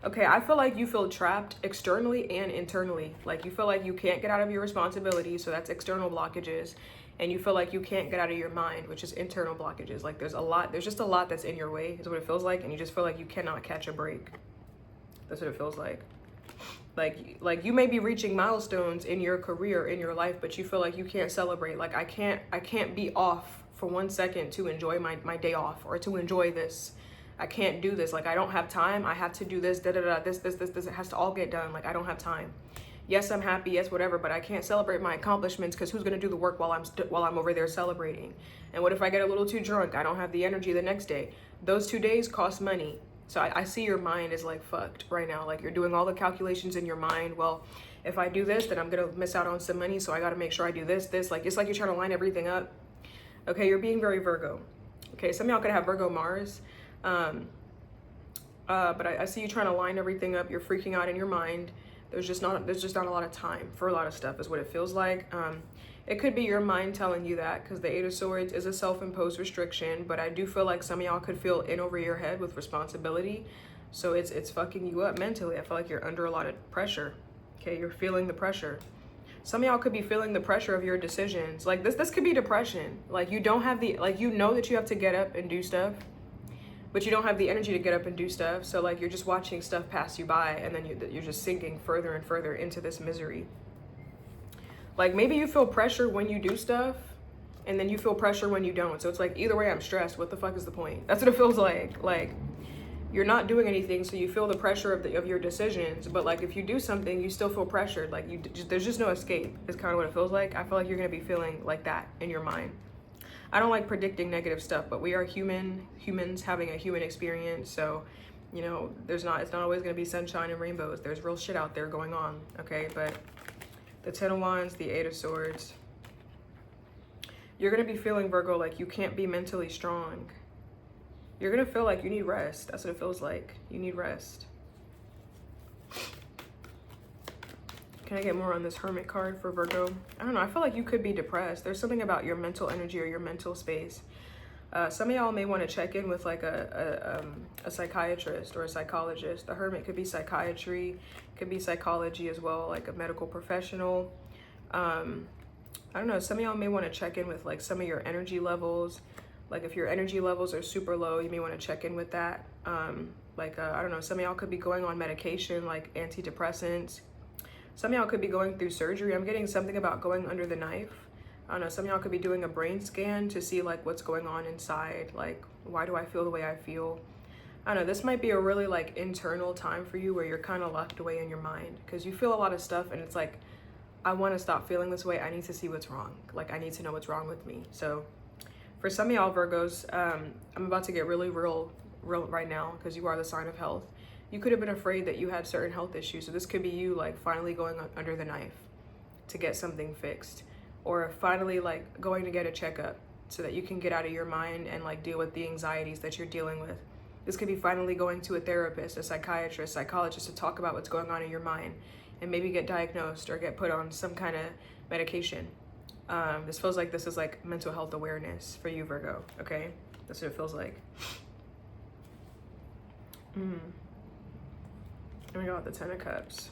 Okay, I feel like you feel trapped externally and internally. Like you feel like you can't get out of your responsibilities, so that's external blockages. And you feel like you can't get out of your mind, which is internal blockages. Like there's just a lot that's in your way, is what it feels like, and you just feel like you cannot catch a break. That's what it feels like. Like you may be reaching milestones in your career, in your life, but you feel like you can't celebrate. Like I can't be off for 1 second to enjoy my day off, or to enjoy this. I can't do this. Like I don't have time. I have to do this, this. It has to all get done. Like I don't have time. Yes, I'm happy. Yes, whatever. But I can't celebrate my accomplishments because who's gonna do the work while I'm over there celebrating? And what if I get a little too drunk? I don't have the energy the next day. Those 2 days cost money. So I see your mind is like fucked right now. Like you're doing all the calculations in your mind. Well, if I do this, then I'm gonna miss out on some money. So I gotta make sure I do this. Like it's like you're trying to line everything up. Okay, you're being very Virgo. Okay, some of y'all could have Virgo Mars. But I see you trying to line everything up. You're freaking out in your mind. There's just not a lot of time for a lot of stuff, is what it feels like. It could be your mind telling you that, because the Eight of Swords is a self-imposed restriction, but I do feel like some of y'all could feel in over your head with responsibility. So it's fucking you up mentally. I feel like you're under a lot of pressure. Okay, you're feeling the pressure. Some of y'all could be feeling the pressure of your decisions. Like this could be depression. Like you don't have the, like you know that you have to get up and do stuff, but you don't have the energy to get up and do stuff. So like you're just watching stuff pass you by, and then you're just sinking further and further into this misery. Like maybe you feel pressure when you do stuff, and then you feel pressure when you don't. So it's like, either way I'm stressed. What the fuck is the point? That's what it feels like. Like you're not doing anything, so you feel the pressure of your decisions. But like if you do something, you still feel pressured. Like there's just no escape. Is kind of what it feels like. I feel like you're gonna be feeling like that in your mind. I don't like predicting negative stuff, but we are humans having a human experience. So, you know, it's not always gonna be sunshine and rainbows. There's real shit out there going on. Okay, but the 10 of Wands, the 8 of Swords. You're gonna be feeling, Virgo, like you can't be mentally strong. You're gonna feel like you need rest. That's what it feels like. You need rest. Can I get more on this Hermit card for Virgo? I don't know. I feel like you could be depressed. There's something about your mental energy or your mental space. Some of y'all may want to check in with like a psychiatrist or a psychologist. The Hermit could be psychiatry, could be psychology as well, like a medical professional. I don't know. Some of y'all may want to check in with like some of your energy levels. Like if your energy levels are super low, you may want to check in with that. I don't know, some of y'all could be going on medication like antidepressants. Some of y'all could be going through surgery. I'm getting something about going under the knife. I don't know, some of y'all could be doing a brain scan to see like what's going on inside. Like, why do I feel the way I feel? I don't know, this might be a really like internal time for you where you're kind of locked away in your mind because you feel a lot of stuff and it's like, I want to stop feeling this way. I need to see what's wrong. Like, I need to know what's wrong with me. So for some of y'all Virgos, I'm about to get really real right now because you are the sign of health. You could have been afraid that you had certain health issues. So this could be you like finally going under the knife to get something fixed, or finally like going to get a checkup so that you can get out of your mind and like deal with the anxieties that you're dealing with. This could be finally going to a therapist, a psychiatrist, psychologist to talk about what's going on in your mind and maybe get diagnosed or get put on some kind of medication. This feels like this is like mental health awareness for you, Virgo, okay? That's what it feels like. And we got the 10 of Cups.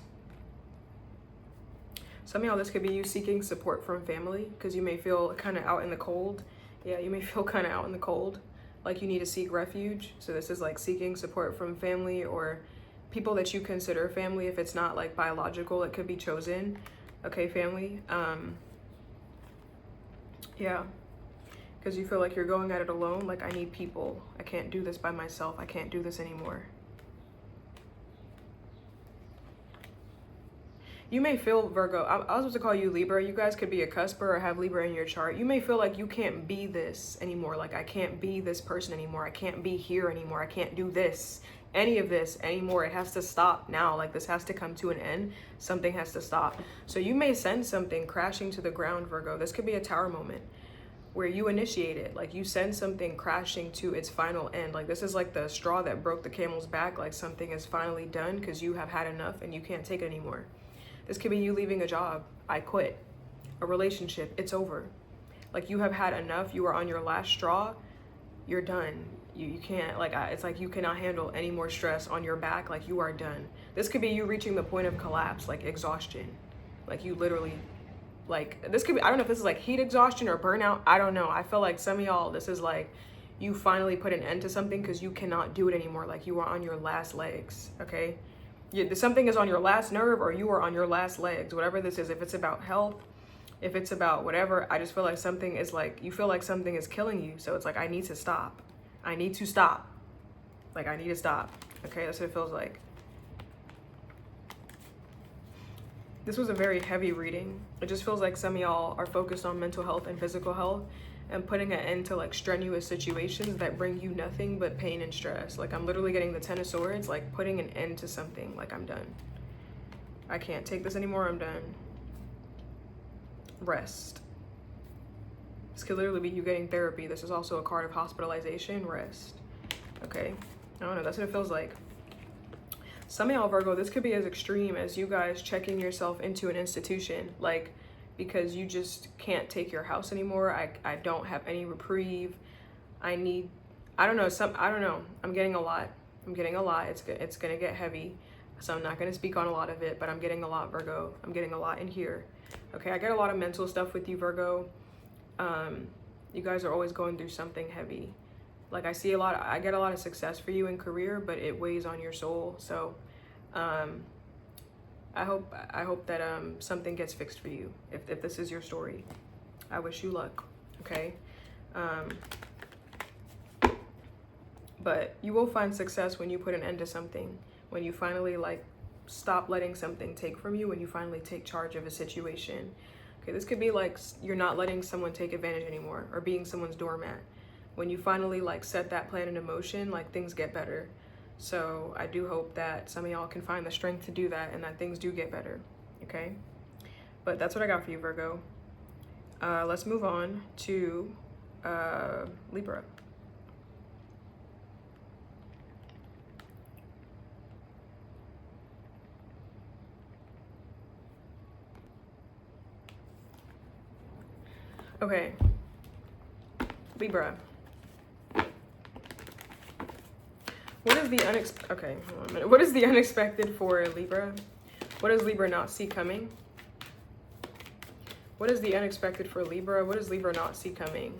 Some of y'all, this could be you seeking support from family because you may feel kind of out in the cold. Yeah, you may feel kind of out in the cold, like you need to seek refuge. So this is like seeking support from family or people that you consider family. If it's not like biological, it could be chosen. Okay, family. Yeah, because you feel like you're going at it alone. Like, I need people. I can't do this by myself. I can't do this anymore. You may feel, Virgo, I was supposed to call you Libra. You guys could be a cusper or have Libra in your chart. You may feel like you can't be this anymore. Like, I can't be this person anymore. I can't be here anymore. I can't do this, any of this anymore. It has to stop now. Like, this has to come to an end. Something has to stop. So you may send something crashing to the ground, Virgo. This could be a tower moment where you initiate it. Like, you send something crashing to its final end. Like, this is like the straw that broke the camel's back. Like, something is finally done because you have had enough and you can't take it anymore. This could be you leaving a job. I quit. A relationship. It's over. Like, you have had enough. You are on your last straw. You're done. You can't, like, it's like you cannot handle any more stress on your back. Like, you are done. This could be you reaching the point of collapse, like exhaustion. Like, you literally, like, this could be, I don't know if this is like heat exhaustion or burnout. I don't know. I feel like some of y'all, this is like you finally put an end to something because you cannot do it anymore. Like, you are on your last legs, okay? Something is on your last nerve or you are on your last legs, whatever this is. If it's about health, if it's about whatever, I just feel like something is like, you feel like something is killing you. So it's like, I need to stop. I need to stop. Like, I need to stop. Okay, that's what it feels like. This was a very heavy reading. It just feels like some of y'all are focused on mental health and physical health and putting an end to like strenuous situations that bring you nothing but pain and stress. Like, I'm literally getting the 10 of Swords, like putting an end to something. Like, I'm done. I can't take this anymore. I'm done. Rest. This could literally be you getting therapy. This is also a card of hospitalization. Rest. Okay. I don't know. That's what it feels like. Some of y'all, Virgo, this could be as extreme as you guys checking yourself into an institution. Like, because you just can't take your house anymore. I don't have any reprieve. I don't know. I'm getting a lot. I'm getting a lot. It's gonna get heavy. So I'm not gonna speak on a lot of it, but I'm getting a lot, Virgo. I'm getting a lot in here. Okay, I get a lot of mental stuff with you, Virgo. You guys are always going through something heavy. Like I get a lot of success for you in career, but it weighs on your soul. So I hope that something gets fixed for you. If this is your story, I wish you luck. Okay. But you will find success when you put an end to something, when you finally like stop letting something take from you, when you finally take charge of a situation. Okay, this could be like you're not letting someone take advantage anymore, or being someone's doormat. When you finally like set that plan into motion, like things get better. So I do hope that some of y'all can find the strength to do that and that things do get better. Okay, but that's what I got for you, Virgo. Let's move on to Libra. Okay, Libra. What is the okay, hold on a minute. What is the unexpected for Libra? What does Libra not see coming? What is the unexpected for Libra? What does Libra not see coming?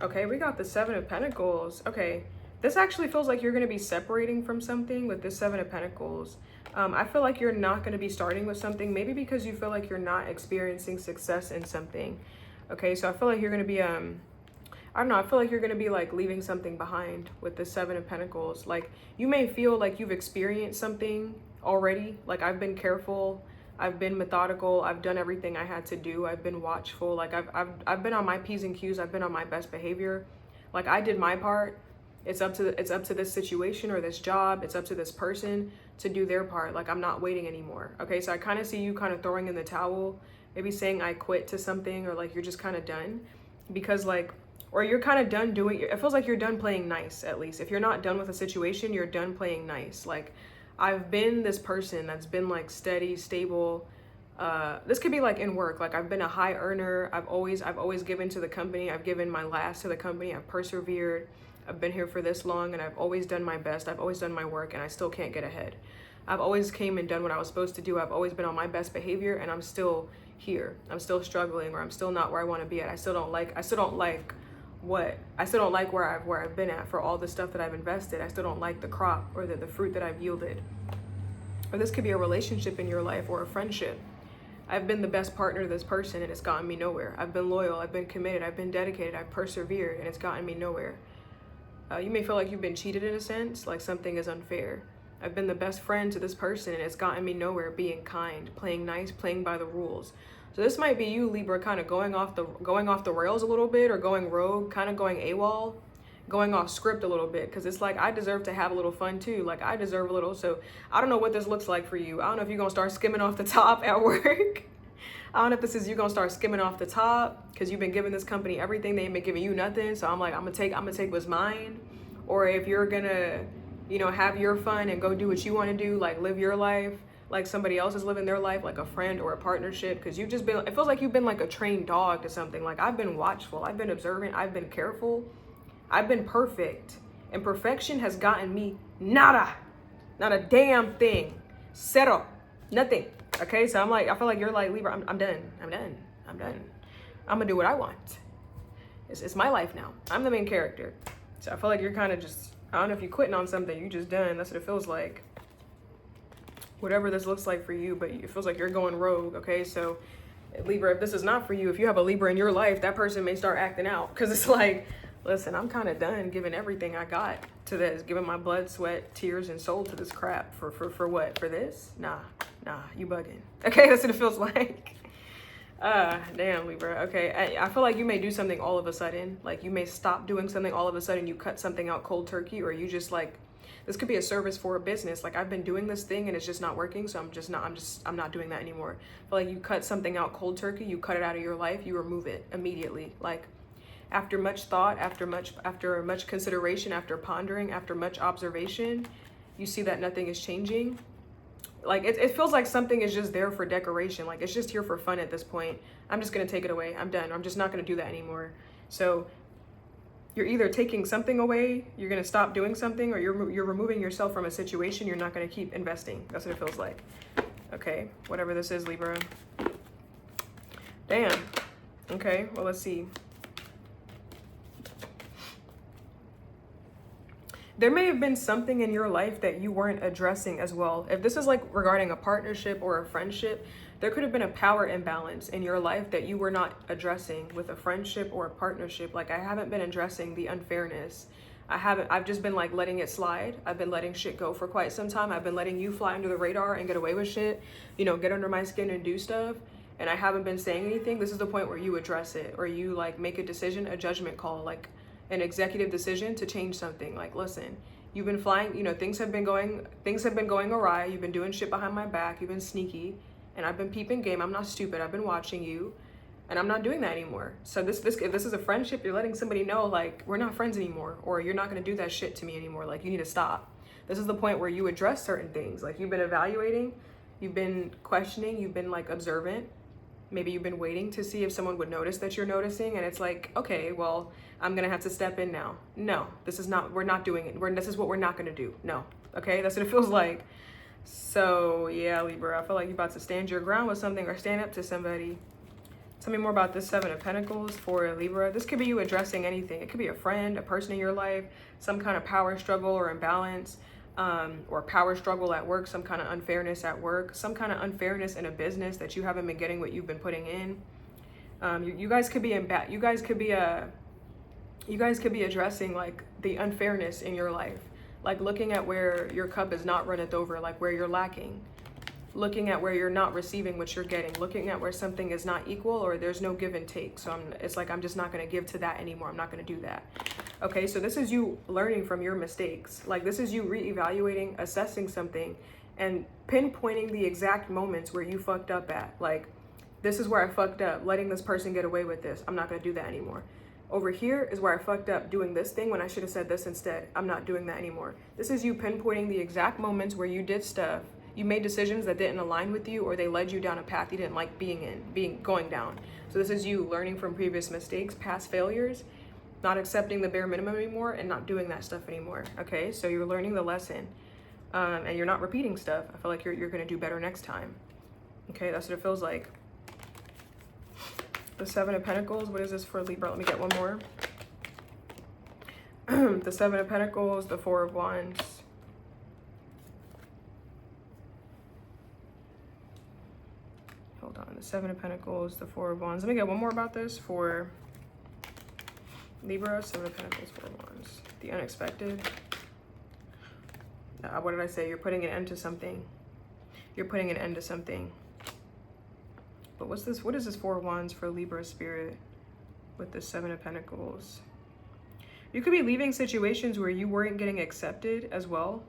Okay, we got the Seven of Pentacles. Okay, this actually feels like you're going to be separating from something with this Seven of Pentacles. I feel like you're not going to be starting with something, maybe because you feel like you're not experiencing success in something. Okay, so I feel like you're going to be, I don't know, I feel like you're going to be like leaving something behind with the Seven of Pentacles. Like you may feel like you've experienced something already. Like I've been careful, I've been methodical, I've done everything I had to do, I've been watchful, like I've been on my P's and Q's, I've been on my best behavior. Like I did my part. It's up to this situation or this job, it's up to this person to do their part. Like I'm not waiting anymore. Okay, so I kind of see you kind of throwing in the towel, maybe saying I quit to something, or like you're just kind of done because like, or you're kind of done doing, it feels like you're done playing nice. At least if you're not done with a situation, you're done playing nice. Like I've been this person that's been like steady, stable. This could be like in work. Like I've been a high earner. I've always given to the company. I've given my last to the company. I've persevered. I've been here for this long and I've always done my best. I've always done my work and I still can't get ahead. I've always came and done what I was supposed to do. I've always been on my best behavior and I'm still here. I'm still struggling, or I'm still not where I want to be at. I still don't like where I've been at for all the stuff that I've invested. I still don't like the crop or the fruit that I've yielded. Or this could be a relationship in your life or a friendship. I've been the best partner to this person and it's gotten me nowhere. I've been loyal, I've been committed, I've been dedicated, I've persevered, and it's gotten me nowhere. You may feel like you've been cheated in a sense, like something is unfair. I've been the best friend to this person and it's gotten me nowhere, being kind, playing nice, playing by the rules. So this might be you, Libra, kind of going off the rails a little bit, or going rogue, kind of going AWOL, going off script a little bit, because it's like I deserve to have a little fun too. Like I deserve a little. So I don't know what this looks like for you. I don't know if you're gonna start skimming off the top at work. I don't know if this is you gonna start skimming off the top because you've been giving this company everything, they ain't been giving you nothing. So I'm like, I'm gonna take what's mine. Or if you're gonna, have your fun and go do what you want to do, like live your life like somebody else is living their life, like a friend or a partnership, because you've just been, it feels like you've been like a trained dog to something. Like I've been watchful, I've been observant, I've been careful, I've been perfect, and perfection has gotten me nada, not a damn thing, zero, nothing. Okay, so I feel like you're like, Libra, I'm done. I'm gonna do what I want. It's my life now. I'm the main character. So I feel like you're kind of just, I don't know if you're quitting on something, you just done. That's what it feels like. Whatever this looks like for you, but it feels like you're going rogue. Okay, so Libra, if this is not for you, if you have a Libra in your life, that person may start acting out, because it's like, listen, I'm kind of done giving everything I got to this, giving my blood, sweat, tears, and soul to this crap for what? For this? Nah, you bugging. Okay, that's what it feels like. Damn, Libra. Okay, I feel like you may do something all of a sudden. Like you may stop doing something all of a sudden. You cut something out cold turkey, or you just like, this could be a service for a business. Like I've been doing this thing and it's just not working, so I'm not doing that anymore. I feel like you cut something out cold turkey, you cut it out of your life, you remove it immediately. Like after much thought, after much consideration, after pondering, after much observation, you see that nothing is changing. Like it feels like something is just there for decoration. Like it's just here for fun at this point. I'm just gonna take it away. I'm done. I'm just not gonna do that anymore. So you're either taking something away, you're going to stop doing something, or you're removing yourself from a situation. You're not going to keep investing. That's what it feels like. Okay, whatever this is, Libra. Damn. Okay, well, let's see. There may have been something in your life that you weren't addressing as well. If this is like regarding a partnership or a friendship, there could have been a power imbalance in your life that you were not addressing with a friendship or a partnership. Like, I haven't been addressing the unfairness. I've just been like letting it slide. I've been letting shit go for quite some time. I've been letting you fly under the radar and get away with shit, you know, get under my skin and do stuff. And I haven't been saying anything. This is the point where you address it, or you like make a decision, a judgment call, like an executive decision to change something. Like, listen, you've been flying, you know, things have been going awry. You've been doing shit behind my back. You've been sneaky, and I've been peeping game. I'm not stupid. I've been watching you, and I'm not doing that anymore. So if this is a friendship, you're letting somebody know, like, we're not friends anymore, or you're not going to do that shit to me anymore. Like, you need to stop. This is the point where you address certain things. Like, you've been evaluating, you've been questioning, you've been like observant. Maybe you've been waiting to see if someone would notice that you're noticing, and it's like, okay, well, I'm gonna have to step in now. No, this is not, we're not doing it. This is what we're not gonna do. No, okay, that's what it feels like. So yeah, Libra, I feel like you're about to stand your ground with something or stand up to somebody. Tell me more about this Seven of Pentacles for Libra. This could be you addressing anything. It could be a friend, a person in your life, some kind of power struggle or imbalance, or power struggle at work, some kind of unfairness at work, some kind of unfairness in a business that you haven't been getting what you've been putting in. You guys could be you guys could be addressing like the unfairness in your life, like looking at where your cup is not runneth over, like where you're lacking, looking at where you're not receiving what you're getting, looking at where something is not equal or there's no give and take. So it's like, I'm just not going to give to that anymore. I'm not going to do that. Okay, so this is you learning from your mistakes. Like, this is you reevaluating, assessing something, and pinpointing the exact moments where you fucked up at. Like, this is where I fucked up, letting this person get away with this. I'm not going to do that anymore. Over here is where I fucked up doing this thing when I should have said this instead. I'm not doing that anymore. This is you pinpointing the exact moments where you did stuff. You made decisions that didn't align with you, or they led you down a path you didn't like going down. So this is you learning from previous mistakes, past failures, not accepting the bare minimum anymore, and not doing that stuff anymore. Okay, so you're learning the lesson, and you're not repeating stuff. I feel like you're gonna do better next time. Okay, that's what it feels like. The Seven of Pentacles, what is this for Libra? Let me get one more. The Seven of Pentacles, the Four of Wands. Hold on, the Seven of Pentacles, the Four of Wands. Let me get one more about this for Libra. Seven of Pentacles, Four of Wands. The unexpected. What did I say? You're putting an end to something. You're putting an end to something. But what's this? What is this Four of Wands for Libra spirit with the Seven of Pentacles? You could be leaving situations where you weren't getting accepted as well.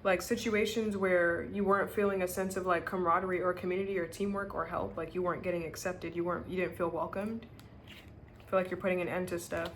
Like situations where you weren't feeling a sense of like camaraderie or community or teamwork or help. Like you weren't getting accepted. You didn't feel welcomed. I feel like you're putting an end to stuff.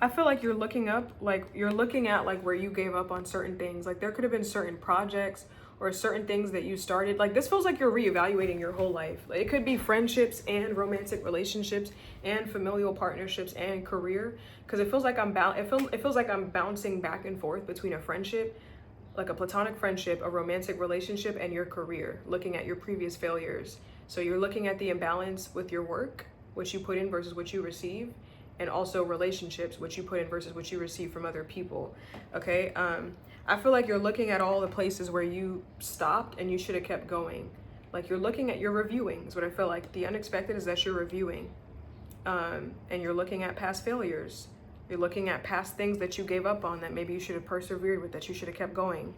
I feel like you're looking at like where you gave up on certain things. Like there could have been certain projects or certain things that you started. Like this feels like you're reevaluating your whole life. Like, it could be friendships and romantic relationships and familial partnerships and career. Because it feels like it feels like I'm bouncing back and forth between a friendship, like a platonic friendship, a romantic relationship, and your career, looking at your previous failures. So you're looking at the imbalance with your work, what you put in versus what you receive, and also relationships, what you put in versus what you receive from other people. Okay, I feel like you're looking at all the places where you stopped and you should have kept going. Like you're reviewing is what I feel like. The unexpected is that you're reviewing, and you're looking at past failures. You're looking at past things that you gave up on that maybe you should have persevered with, that you should have kept going.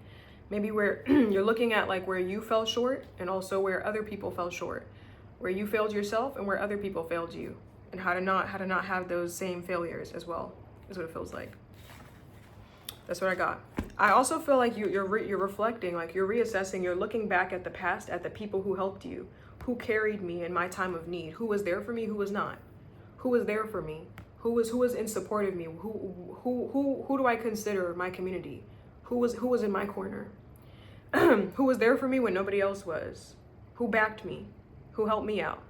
Maybe where you're looking at like where you fell short and also where other people fell short, where you failed yourself and where other people failed you, and how to not have those same failures as well is what it feels like. That's what I got. I also feel like you're reflecting, like you're reassessing, you're looking back at the past, at the people who helped you, who carried me in my time of need, who was there for me, who was not, who was there for me, who was in support of me, who do I consider my community, who was in my corner, who was there for me when nobody else was. Who backed me? Who helped me out?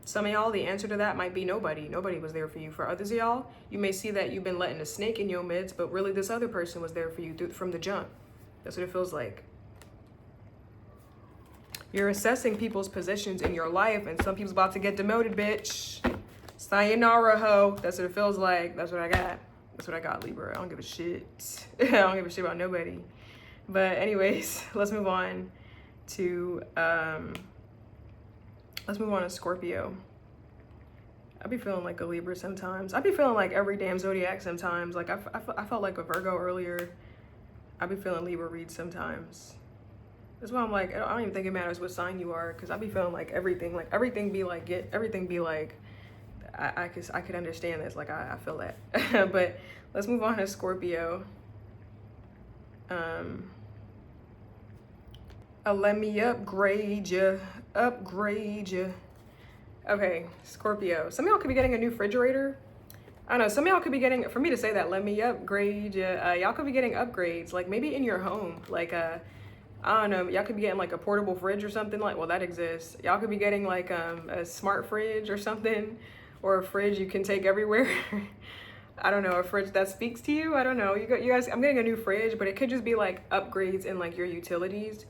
Some of y'all, the answer to that might be nobody. Nobody was there for you. For others of y'all, you may see that you've been letting a snake in your midst, but really this other person was there for you from the jump. That's what it feels like. You're assessing people's positions in your life, and some people's about to get demoted, bitch. Sayonara, ho. That's what it feels like. That's what I got. That's what I got, Libra. I don't give a shit. I don't give a shit about nobody. But anyways, let's move on to Scorpio. I be feeling like a Libra sometimes. I be feeling like every damn zodiac sometimes. Like I felt like a Virgo earlier. I be feeling Libra read sometimes. That's why I'm like, I don't even think it matters what sign you are, because I be feeling like everything be like, I could understand this. Like I feel that. But let's move on to Scorpio. Let me upgrade you. Okay, Scorpio. Some of y'all could be getting a new refrigerator. I don't know, some of y'all could be getting, for me to say that, let me upgrade you. Y'all could be getting upgrades, like maybe in your home. Like, I don't know, y'all could be getting like a portable fridge or something, like, well, that exists. Y'all could be getting like a smart fridge or something, or a fridge you can take everywhere. I don't know, a fridge that speaks to you. I don't know. You guys, I'm getting a new fridge, but it could just be like upgrades in like your utilities.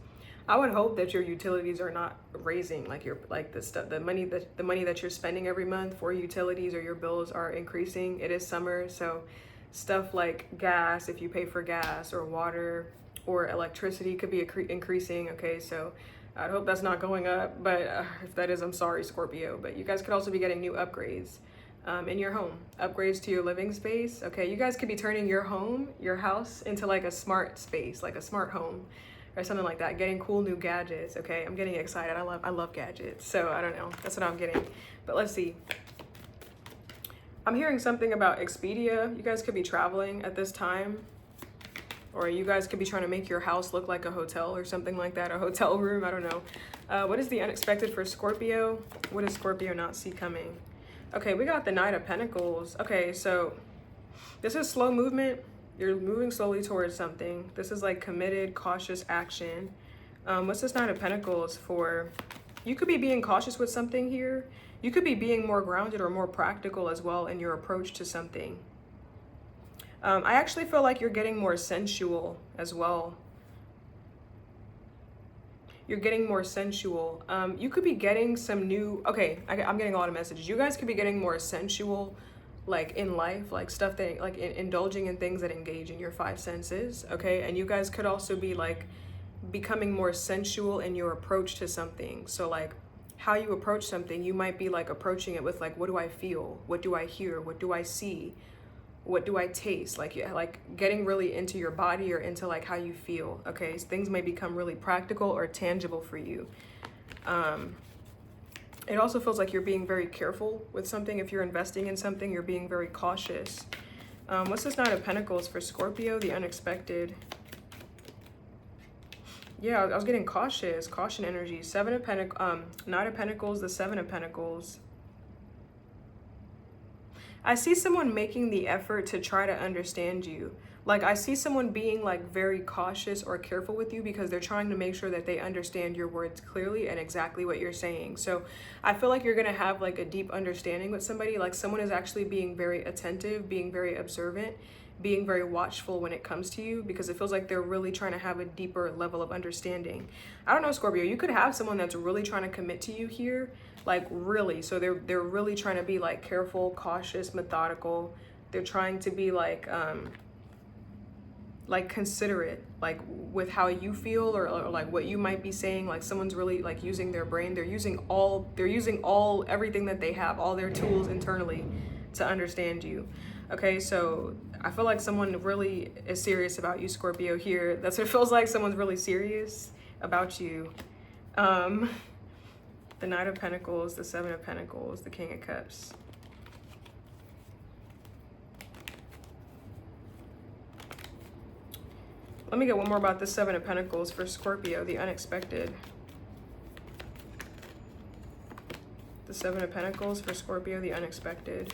I would hope that your utilities are not raising, like your the money that you're spending every month for utilities or your bills are increasing. It is summer, so stuff like gas, if you pay for gas, or water or electricity could be increasing. Okay, so I'd hope that's not going up, but if that is, I'm sorry, Scorpio. But you guys could also be getting new upgrades in your home, upgrades to your living space. Okay, you guys could be turning your house into like a smart space, like a smart home, or something like that, getting cool new gadgets. Okay, I'm getting excited. I love gadgets. So I don't know, that's what I'm getting. But let's see. I'm hearing something about Expedia. You guys could be traveling at this time, or you guys could be trying to make your house look like a hotel or something like that, a hotel room. I don't know. What is the unexpected for Scorpio? What does Scorpio not see coming? Okay, we got the Knight of Pentacles. Okay, so this is slow movement. You're moving slowly towards something. This is like committed, cautious action. What's this Knight of Pentacles for? You could be being cautious with something here. You could be being more grounded or more practical as well in your approach to something. I actually feel like you're getting more sensual as well. You're getting more sensual. You could be getting some new, okay, I'm getting a lot of messages. You guys could be getting more sensual, like in life, like stuff that, like indulging in things that engage in your five senses, okay? And you guys could also be like becoming more sensual in your approach to something. So like how you approach something, you might be like approaching it with like, what do I feel? What do I hear? What do I see? What do I taste? Like getting really into your body or into like how you feel, okay? So things may become really practical or tangible for you. It also feels like you're being very careful with something. If you're investing in something, you're being very cautious. What's this Knight of Pentacles for Scorpio? The unexpected. Yeah, I was getting cautious, caution energy. Knight of Pentacles, the Seven of Pentacles. I see someone making the effort to try to understand you. Like I see someone being like very cautious or careful with you because they're trying to make sure that they understand your words clearly and exactly what you're saying. So I feel like you're gonna have like a deep understanding with somebody. Like someone is actually being very attentive, being very observant, being very watchful when it comes to you, because it feels like they're really trying to have a deeper level of understanding. I don't know, Scorpio, you could have someone that's really trying to commit to you here, like really. So they're really trying to be like careful, cautious, methodical. They're trying to be like considerate, like with how you feel or like what you might be saying. Like someone's really like using their brain. They're using everything that they have, all their tools internally to understand you. Okay, so I feel like someone really is serious about you, Scorpio, here. That's what it feels like. Someone's really serious about you. The Knight of Pentacles, the Seven of Pentacles, the King of Cups. Let me get one more about the Seven of Pentacles for Scorpio, the unexpected. The Seven of Pentacles for Scorpio, the unexpected.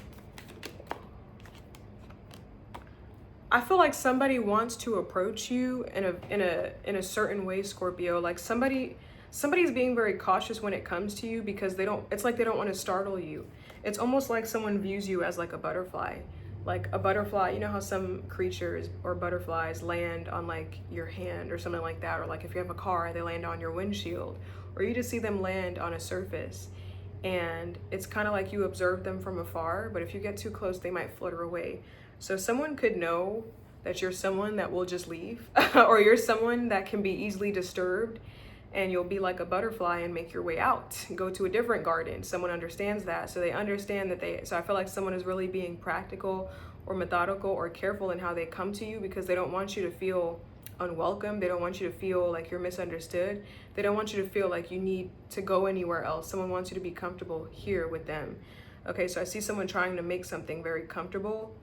I feel like somebody wants to approach you in a certain way, Scorpio. Like somebody Somebody's being very cautious when it comes to you because it's like they don't want to startle you. It's almost like someone views you as like a butterfly. Like a butterfly, you know how some creatures or butterflies land on like your hand or something like that, or like if you have a car, they land on your windshield, or you just see them land on a surface. And it's kind of like you observe them from afar, but if you get too close, they might flutter away. So someone could know that you're someone that will just leave, or you're someone that can be easily disturbed, and you'll be like a butterfly and make your way out, go to a different garden. Someone understands that. So they understand that so I feel like someone is really being practical or methodical or careful in how they come to you, because they don't want you to feel unwelcome. They don't want you to feel like you're misunderstood. They don't want you to feel like you need to go anywhere else. Someone wants you to be comfortable here with them. Okay, so I see someone trying to make something very comfortable,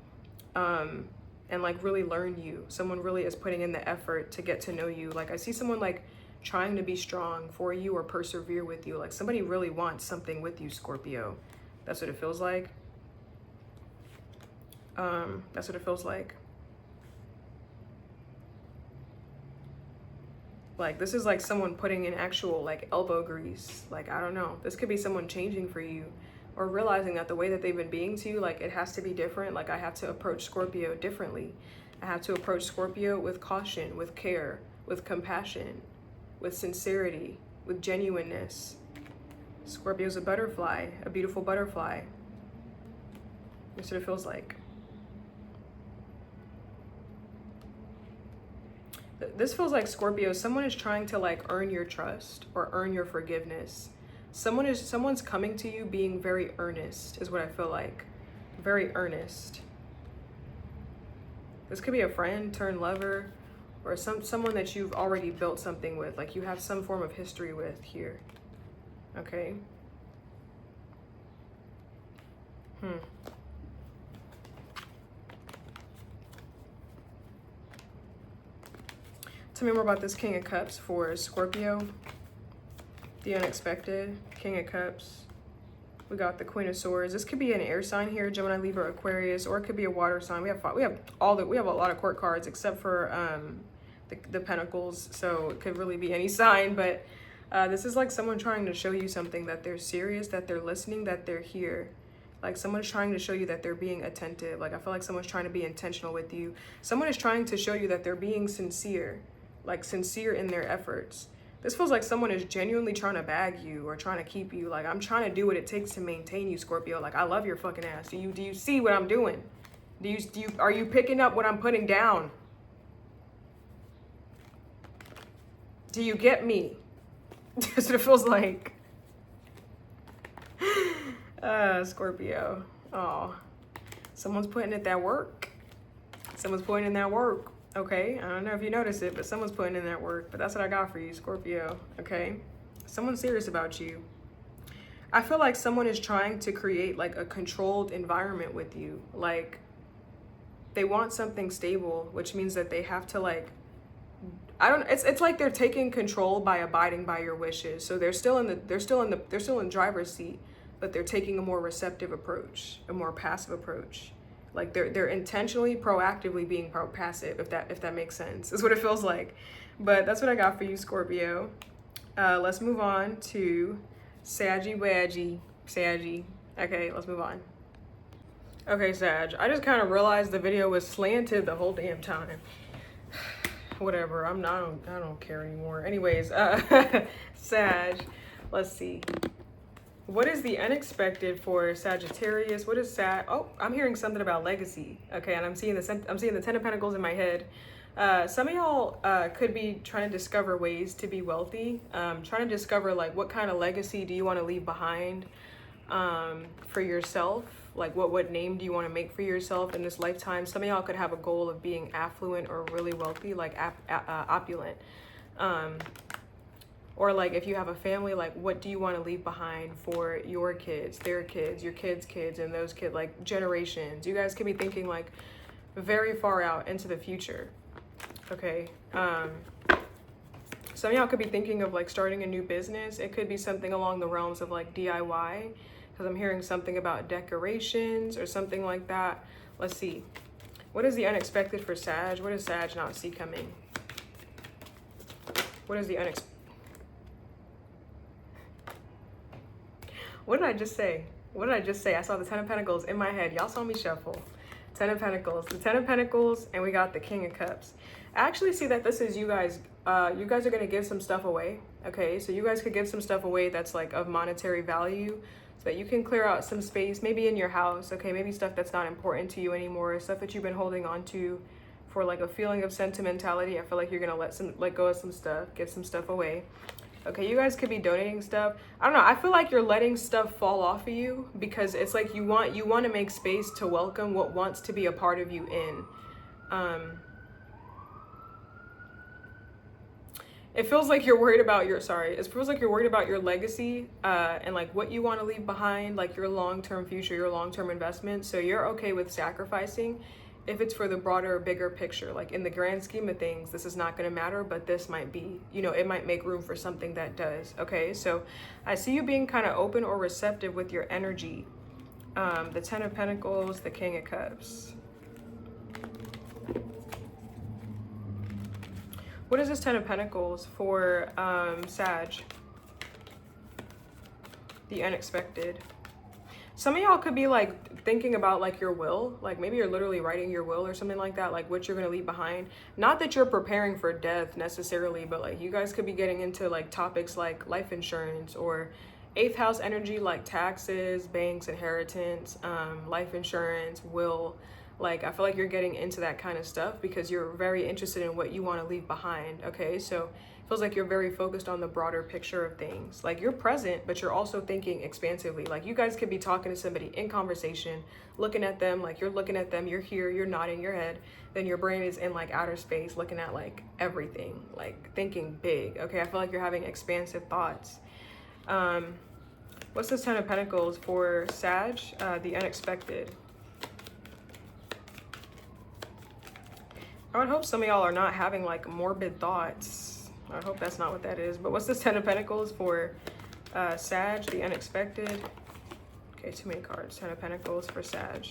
and like really learn you. Someone really is putting in the effort to get to know you. Like I see someone like trying to be strong for you or persevere with you. Like somebody really wants something with you, Scorpio. That's what it feels like. That's what it feels like. Like this is like someone putting in actual like elbow grease. Like, I don't know. This could be someone changing for you, or realizing that the way that they've been being to you, like it has to be different. Like I have to approach Scorpio differently. I have to approach Scorpio with caution, with care, with compassion, with sincerity, with genuineness. Scorpio's a butterfly, a beautiful butterfly. That's what it feels like. This feels like, Scorpio, someone is trying to like earn your trust or earn your forgiveness. Someone's coming to you being very earnest, is what I feel like. Very earnest. This could be a friend turned lover, or someone that you've already built something with, like you have some form of history with here. Okay. Tell me more about this King of Cups for Scorpio. The unexpected, King of Cups. We got the Queen of Swords. This could be an air sign here, Gemini, Libra, Aquarius, or it could be a water sign. We have a lot of court cards except for the Pentacles, so it could really be any sign. But this is like someone trying to show you something, that they're serious, that they're listening, that they're here. Like someone's trying to show you that they're being attentive. Like I feel like someone's trying to be intentional with you. Someone is trying to show you that they're being sincere, like sincere in their efforts. This feels like someone is genuinely trying to bag you or trying to keep you. Like, I'm trying to do what it takes to maintain you, Scorpio. Like, I love your fucking ass. Do you see what I'm doing? Are you picking up what I'm putting down? Do you get me? That's what it feels like. Scorpio. Oh, someone's putting in that work. Someone's putting in that work. Okay, I don't know if you notice it, but someone's putting in that work. But that's what I got for you, Scorpio. Okay, someone's serious about you. I feel like someone is trying to create like a controlled environment with you. Like they want something stable, which means that they have to like, it's like they're taking control by abiding by your wishes. So they're still in driver's seat, but they're taking a more receptive approach, a more passive approach. Like they're intentionally, proactively being passive, if that makes sense, is what it feels like. But that's what I got for you, Scorpio. Let's move on to Saggy. Okay, let's move on. Okay, Sag, I just kind of realized the video was slanted the whole damn time. Whatever, I don't care anymore. Anyways, Sag, let's see. What is the unexpected for Sagittarius? What is Oh, I'm hearing something about legacy. Okay, and I'm seeing the Ten of Pentacles in my head. Some of y'all could be trying to discover ways to be wealthy. Trying to discover like what kind of legacy do you want to leave behind for yourself? Like what name do you want to make for yourself in this lifetime? Some of y'all could have a goal of being affluent or really wealthy, like opulent. Or like if you have a family, like what do you want to leave behind for your kids, their kids, your kids' kids, and those kids, like generations. You guys could be thinking like very far out into the future. Okay. Some of y'all could be thinking of like starting a new business. It could be something along the realms of like DIY, because I'm hearing something about decorations or something like that. Let's see. What is the unexpected for Sag? What does Sag not see coming? What is the unexpected? What did I just say? What did I just say? I saw the Ten of Pentacles in my head. Y'all saw me shuffle. Ten of Pentacles, the Ten of Pentacles, and we got the King of Cups. I actually see that this is you guys. You guys are going to give some stuff away. Okay, so you guys could give some stuff away that's like of monetary value so that you can clear out some space, maybe in your house. Okay, maybe stuff that's not important to you anymore, stuff that you've been holding on to for like a feeling of sentimentality. I feel like you're going to let go of some stuff, give some stuff away. Okay, you guys could be donating stuff. I don't know. I feel like you're letting stuff fall off of you because it's like you want to make space to welcome what wants to be a part of you in. It feels like you're worried about your, it feels like you're worried about your legacy and like what you want to leave behind, like your long-term future, your long-term investment. So you're okay with sacrificing if it's for the broader, bigger picture. Like in the grand scheme of things, this is not going to matter, but this might be, you know, it might make room for something that does. Okay, so I see you being kind of open or receptive with your energy. The Ten of Pentacles, the King of Cups. What is this Ten of Pentacles for Sag? The unexpected. Some of y'all could be like thinking about like your will, like maybe you're literally writing your will or something like that, like what you're going to leave behind. Not that you're preparing for death necessarily, but like you guys could be getting into like topics like life insurance or 8th house energy, like taxes, banks, inheritance, life insurance, will. Like, I feel like you're getting into that kind of stuff because you're very interested in what you want to leave behind, okay? So it feels like you're very focused on the broader picture of things. Like, you're present, but you're also thinking expansively. Like, you guys could be talking to somebody in conversation, looking at them, like, you're looking at them, you're here, you're nodding your head. Then your brain is in, like, outer space, looking at, like, everything, like, thinking big, okay? I feel like you're having expansive thoughts. What's this Ten of Pentacles for Sag? The unexpected. I would hope some of y'all are not having like morbid thoughts. I hope that's not what that is. But what's this Ten of Pentacles for Sag, the unexpected? Okay, too many cards. Ten of Pentacles for Sag.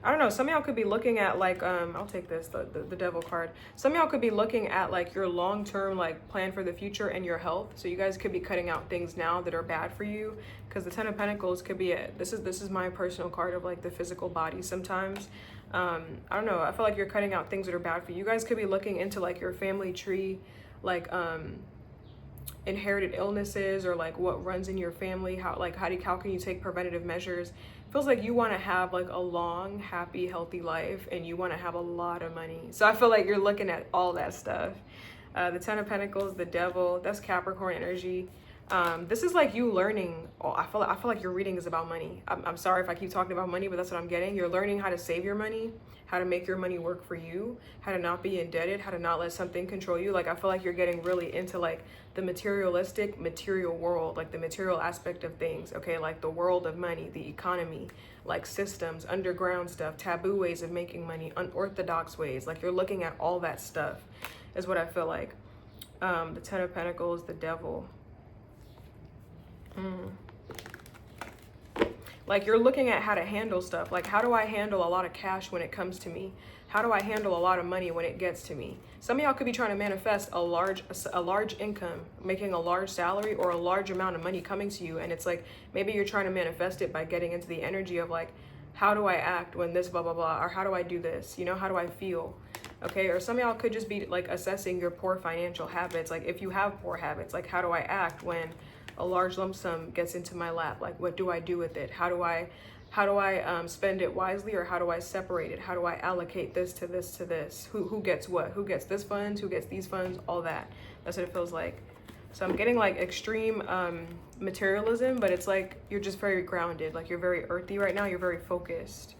I don't know. Some of y'all could be looking at like, I'll take this, the Devil card. Some of y'all could be looking at like your long-term like plan for the future and your health. So you guys could be cutting out things now that are bad for you. Because the Ten of Pentacles could be this is my personal card of like the physical body sometimes. I don't know. I feel like you're cutting out things that are bad for you. You guys could be looking into like your family tree, like inherited illnesses or like what runs in your family. How can you take preventative measures? Feels like you want to have like a long, happy, healthy life and you want to have a lot of money. So I feel like you're looking at all that stuff. The Ten of Pentacles, the Devil, that's Capricorn energy. This is like you learning. I feel like your reading is about money. I'm sorry if I keep talking about money, but that's what I'm getting. You're learning how to save your money, how to make your money work for you, how to not be indebted, how to not let something control you. Like I feel like you're getting really into like the material world, like the material aspect of things. Okay, like the world of money, the economy, like systems, underground stuff, taboo ways of making money, unorthodox ways. Like you're looking at all that stuff, is what I feel like. The Ten of Pentacles, the Devil. Like you're looking at how to handle stuff. Like, how do I handle a lot of cash when it comes to me? How do I handle a lot of money when it gets to me? Some of y'all could be trying to manifest a large income, making a large salary or a large amount of money coming to you. And it's like, maybe you're trying to manifest it by getting into the energy of like, how do I act when this blah, blah, blah, or how do I do this? You know, how do I feel? Okay, or some of y'all could just be like assessing your poor financial habits. Like if you have poor habits, like how do I act when a large lump sum gets into my lap? Like what do I do with it? How do I spend it wisely, or how do I separate it? How do I allocate this to this to this? Who gets what? Who gets this funds? Who gets these funds? All that. That's what it feels like. So I'm getting like extreme materialism, but it's like you're just very grounded. Like you're very earthy right now. You're very focused.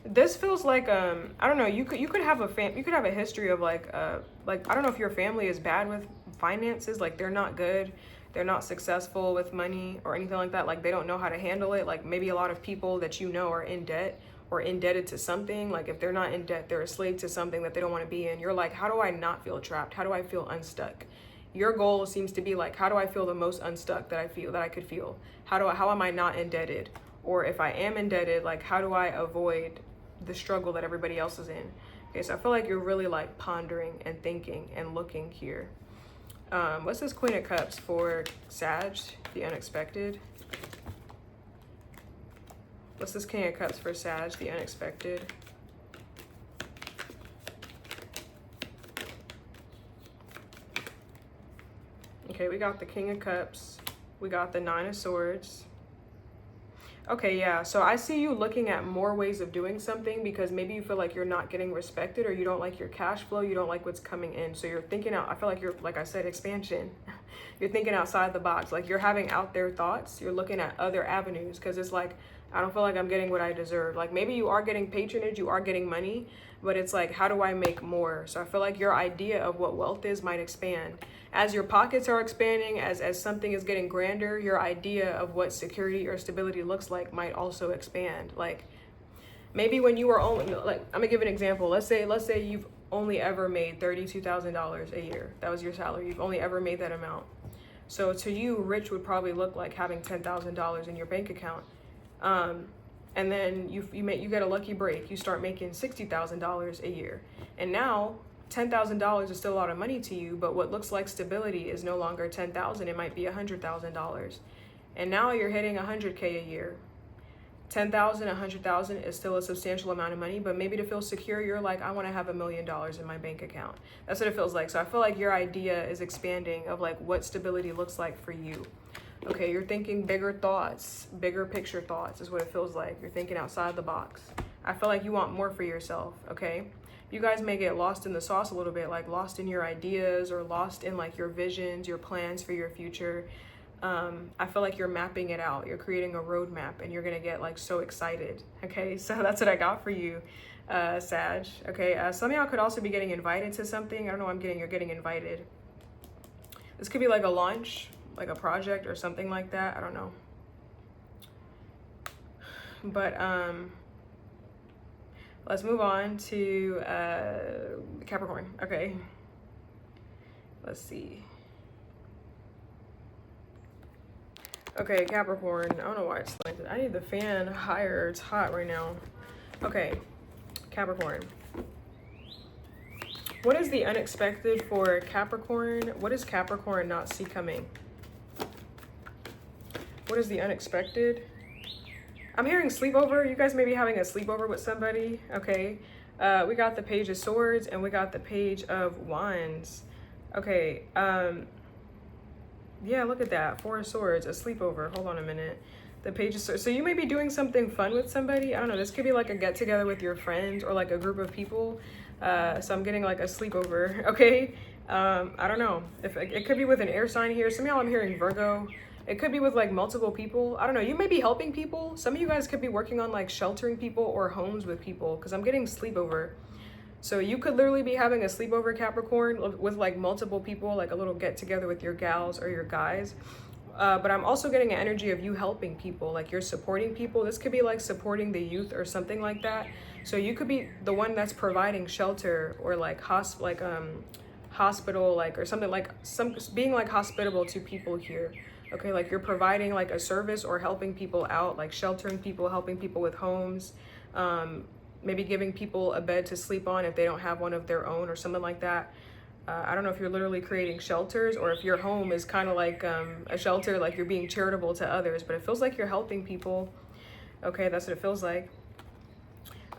This feels like I don't know, you could have a history of like I don't know if your family is bad with finances, like they're not good, they're not successful with money or anything like that, like they don't know how to handle it. Like maybe a lot of people that you know are in debt or indebted to something. Like if they're not in debt, they're a slave to something that they don't want to be in. You're like, how do I not feel trapped? How do I feel unstuck? Your goal seems to be like, how do I feel the most unstuck that I could feel? How am I not indebted? Or if I am indebted, like how do I avoid the struggle that everybody else is in. Okay, so I feel like you're really like pondering and thinking and looking here. What's this Queen of Cups for Sag, the unexpected? What's this King of Cups for Sag, the unexpected? Okay, we got the King of Cups. We got the Nine of Swords. Okay, yeah, so I see you looking at more ways of doing something because maybe you feel like you're not getting respected, or you don't like your cash flow, you don't like what's coming in. So you're thinking out, I feel like you're, like I said, expansion. You're thinking outside the box, like you're having out there thoughts. You're looking at other avenues because it's like, I don't feel like I'm getting what I deserve. Like maybe you are getting patronage, you are getting money, but it's like, how do I make more? So I feel like your idea of what wealth is might expand. As your pockets are expanding, as something is getting grander, your idea of what security or stability looks like might also expand. Like maybe when you were only, like, I'm gonna give an example. Let's say you've only ever made $32,000 a year. That was your salary. You've only ever made that amount. So to you, rich would probably look like having $10,000 in your bank account. And then you get a lucky break. You start making $60,000 a year. And now $10,000 is still a lot of money to you, but what looks like stability is no longer $10,000. It might be $100,000. And now you're hitting $100K a year. 10,000, 100,000 is still a substantial amount of money, but maybe to feel secure, you're like, I want to have $1 million in my bank account. That's what it feels like. So I feel like your idea is expanding of like what stability looks like for you. Okay, you're thinking bigger thoughts, bigger picture thoughts is what it feels like. You're thinking outside the box. I feel like you want more for yourself, okay? You guys may get lost in the sauce a little bit, like lost in your ideas or lost in like your visions, your plans for your future. I feel like you're mapping it out. You're creating a roadmap and you're going to get like so excited. Okay, so that's what I got for you, Sag. Okay, some of y'all could also be getting invited to something. I don't know what you're getting invited. This could be like a launch, like a project or something like that. I don't know. But let's move on to Capricorn. Okay, let's see. Okay, Capricorn, I don't know why it's slanted. I need the fan higher. It's hot right now. Okay, Capricorn. What is the unexpected for Capricorn? What does Capricorn not see coming? What is the unexpected? I'm hearing sleepover. You guys may be having a sleepover with somebody. Okay, we got the Page of Swords and we got the Page of Wands. Okay, yeah, look at that. Four of Swords, a sleepover. Hold on a minute. The Page of Swords. So you may be doing something fun with somebody. I don't know. This could be like a get together with your friends or like a group of people. So I'm getting like a sleepover. Okay. I don't know. If it could be with an air sign here. Some of y'all I'm hearing Virgo. It could be with like multiple people. I don't know. You may be helping people. Some of you guys could be working on like sheltering people or homes with people because I'm getting sleepover. So you could literally be having a sleepover, Capricorn, with like multiple people, like a little get together with your gals or your guys. But I'm also getting an energy of you helping people, like you're supporting people. This could be like supporting the youth or something like that. So you could be the one that's providing shelter or like hospital, like, or something like being like hospitable to people here. Okay, like you're providing like a service or helping people out, like sheltering people, helping people with homes. Maybe giving people a bed to sleep on if they don't have one of their own or something like that. I don't know if you're literally creating shelters or if your home is kind of like a shelter, like you're being charitable to others, but it feels like you're helping people. Okay, that's what it feels like.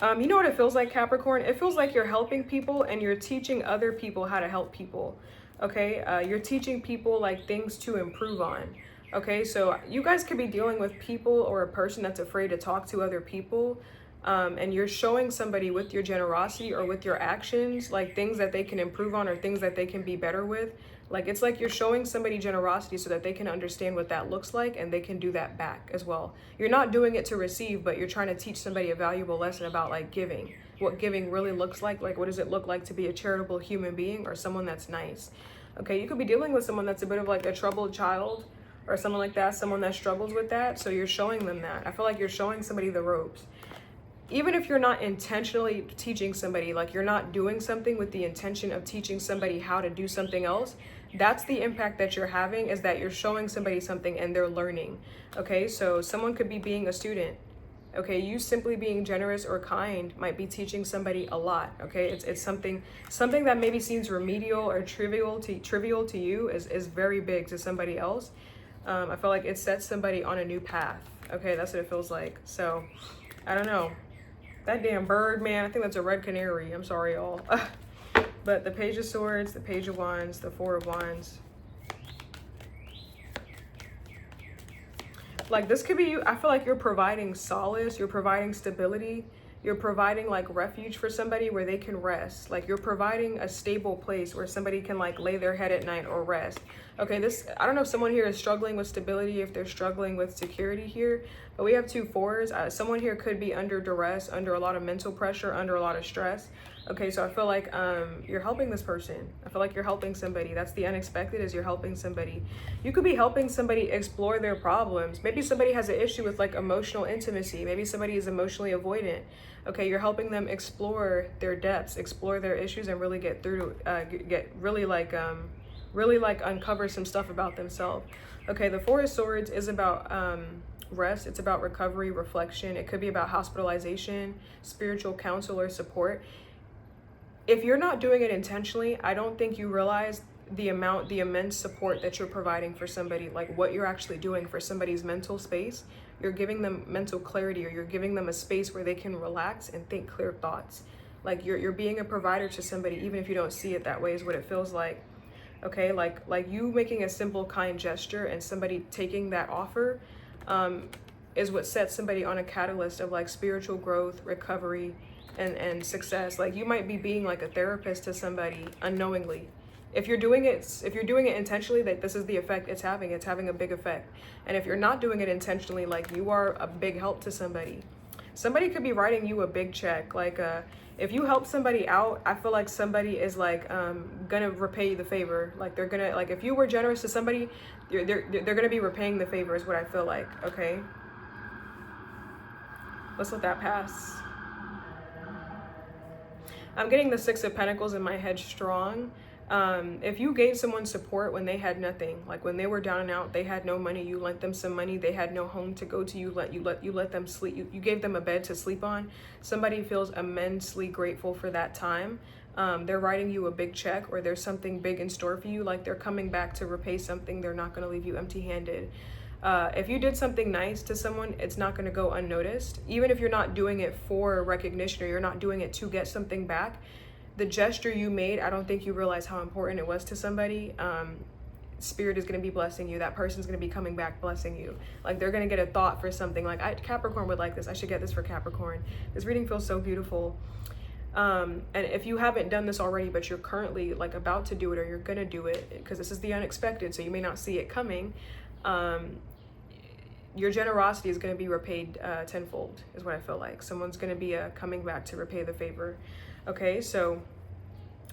You know what it feels like, Capricorn? It feels like you're helping people and you're teaching other people how to help people. Okay, you're teaching people like things to improve on. Okay, so you guys could be dealing with people or a person that's afraid to talk to other people. And you're showing somebody with your generosity or with your actions, like things that they can improve on or things that they can be better with. Like, it's like you're showing somebody generosity so that they can understand what that looks like and they can do that back as well. You're not doing it to receive, but you're trying to teach somebody a valuable lesson about like giving, what giving really looks like what does it look like to be a charitable human being or someone that's nice. Okay, you could be dealing with someone that's a bit of like a troubled child or someone like that, someone that struggles with that. So you're showing them that. I feel like you're showing somebody the ropes. Even if you're not intentionally teaching somebody, like you're not doing something with the intention of teaching somebody how to do something else, that's the impact that you're having, is that you're showing somebody something and they're learning. Okay, so someone could be being a student. Okay, you simply being generous or kind might be teaching somebody a lot. Okay, it's something that maybe seems remedial or trivial to you is very big to somebody else. I feel like it sets somebody on a new path. Okay, that's what it feels like. So I don't know, that damn bird, man, I think that's a red canary. I'm sorry, y'all. But the Page of Swords, the Page of Wands, the Four of Wands. Like, this could be you. I feel like you're providing solace, you're providing stability, you're providing like refuge for somebody where they can rest. Like, you're providing a stable place where somebody can like lay their head at night or rest. Okay, this, I don't know if someone here is struggling with stability, if they're struggling with security here, but we have 2 fours. Someone here could be under duress, under a lot of mental pressure, under a lot of stress. Okay, so I feel like you're helping this person. I feel like you're helping somebody. That's the unexpected, is you're helping somebody. You could be helping somebody explore their problems. Maybe somebody has an issue with like emotional intimacy. Maybe somebody is emotionally avoidant. Okay, you're helping them explore their depths, explore their issues, and really get through to really uncover some stuff about themselves. Okay, the Four of Swords is about rest. It's about recovery, reflection. It could be about hospitalization, spiritual counsel, or support. If you're not doing it intentionally, I don't think you realize the immense support that you're providing for somebody, like what you're actually doing for somebody's mental space. You're giving them mental clarity, or you're giving them a space where they can relax and think clear thoughts. Like you're being a provider to somebody, even if you don't see it that way, is what it feels like. Okay, like you making a simple kind gesture and somebody taking that offer is what sets somebody on a catalyst of like spiritual growth, recovery, and success. Like, you might be being like a therapist to somebody unknowingly. If you're doing it intentionally, that this is the effect it's having a big effect. And if you're not doing it intentionally, like, you are a big help to somebody. Somebody could be writing you a big check. Like, if you help somebody out, I feel like somebody is like gonna repay you the favor. Like, they're gonna, like, if you were generous to somebody, they're gonna be repaying the favor, is what I feel like. Okay, let's let that pass. I'm getting the Six of Pentacles in my head strong. If you gave someone support when they had nothing, like when they were down and out, they had no money, you lent them some money, they had no home to go to, you let them sleep, you gave them a bed to sleep on. Somebody feels immensely grateful for that time. They're writing you a big check, or there's something big in store for you. Like, they're coming back to repay something. They're not going to leave you empty-handed. If you did something nice to someone, it's not going to go unnoticed. Even if you're not doing it for recognition, or you're not doing it to get something back, the gesture you made, I don't think you realize how important it was to somebody. Spirit is going to be blessing you. That person's going to be coming back blessing you. Like, they're going to get a thought for something. Like, Capricorn would like this. I should get this for Capricorn. This reading feels so beautiful. And if you haven't done this already, but you're currently like about to do it, or you're going to do it, because this is the unexpected, so you may not see it coming, your generosity is going to be repaid tenfold, is what I feel like. Someone's going to be coming back to repay the favor. Okay, so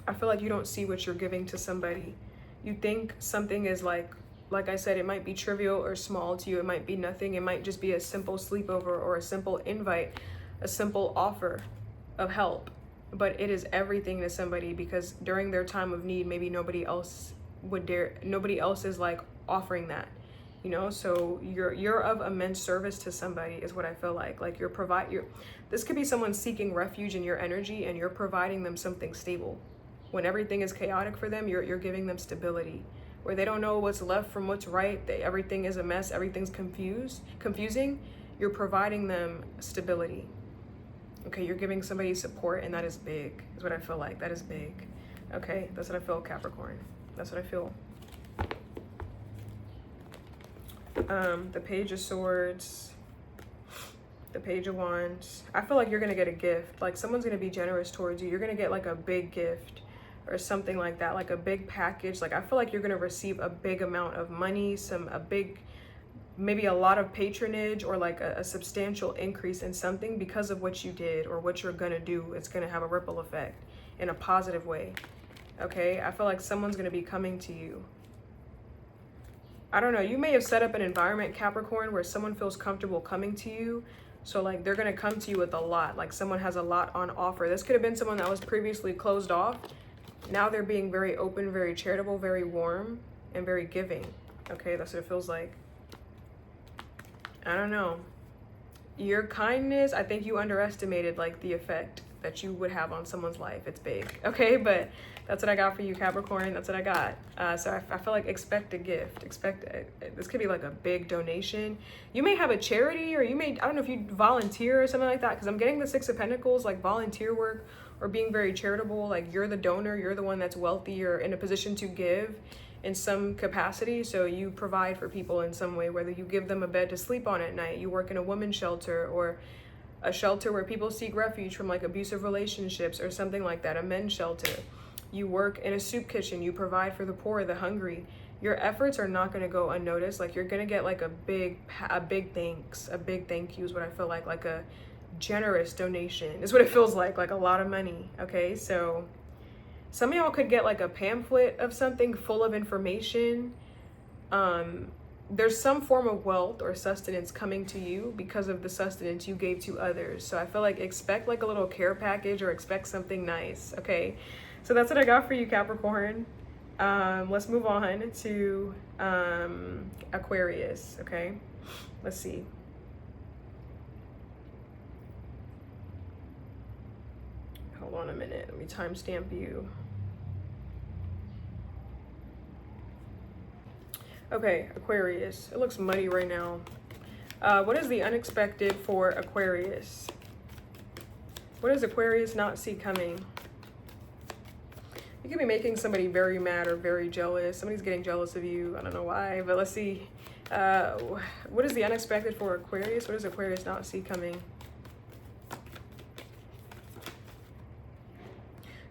I feel like you don't see what you're giving to somebody. You think something is like I said, it might be trivial or small to you. It might be nothing. It might just be a simple sleepover, or a simple invite, a simple offer of help. But it is everything to somebody, because during their time of need, maybe nobody else is like offering that. You know, so you're of immense service to somebody, is what I feel like. Like, this could be someone seeking refuge in your energy, and you're providing them something stable. When everything is chaotic for them, you're giving them stability. Where they don't know what's left from what's right, everything is a mess, everything's confusing, you're providing them stability. Okay, you're giving somebody support, and that is big, is what I feel like. That is big. Okay, that's what I feel, Capricorn. That's what I feel. The Page of Swords, the Page of Wands. I feel like you're going to get a gift. Like, someone's going to be generous towards you. You're going to get like a big gift or something like that, like a big package. Like, I feel like you're going to receive a big amount of money, maybe a lot of patronage, or like a substantial increase in something because of what you did or what you're going to do. It's going to have a ripple effect in a positive way. Okay, I feel like someone's going to be coming to you. I don't know, you may have set up an environment, Capricorn, where someone feels comfortable coming to you. So like, they're going to come to you with a lot. Like, someone has a lot on offer. This could have been someone that was previously closed off. Now they're being very open, very charitable, very warm, and very giving. Okay, that's what it feels like. I don't know. your kindness, I think you underestimated like the effect that you would have on someone's life. It's big, okay? But that's what I got for you, Capricorn. That's what I got. So I feel like expect a gift. This could be like a big donation. You may have a charity, or you may, I don't know if you volunteer or something like that, because I'm getting the Six of Pentacles, like volunteer work or being very charitable. Like you're the donor, you're the one that's wealthy or in a position to give in some capacity. So you provide for people in some way, whether you give them a bed to sleep on at night, you work in a women's shelter, or a shelter where people seek refuge from like abusive relationships or something like that, a men's shelter. You work in a soup kitchen, you provide for the poor, the hungry. Your efforts are not going to go unnoticed. Like you're going to get like a big thanks, a big thank you is what I feel like a generous donation is what it feels like a lot of money. Okay, so some of y'all could get like a pamphlet of something full of information. There's some form of wealth or sustenance coming to you because of the sustenance you gave to others. So I feel like expect like a little care package or expect something nice. Okay, so that's what I got for you, Capricorn. Let's move on to Aquarius. Okay, let's see. Hold on a minute, let me timestamp you. Okay, Aquarius. It looks muddy right now. What is the unexpected for Aquarius? What does Aquarius not see coming? You could be making somebody very mad or very jealous. Somebody's getting jealous of you. I don't know why, but let's see. What is the unexpected for Aquarius? What does Aquarius not see coming?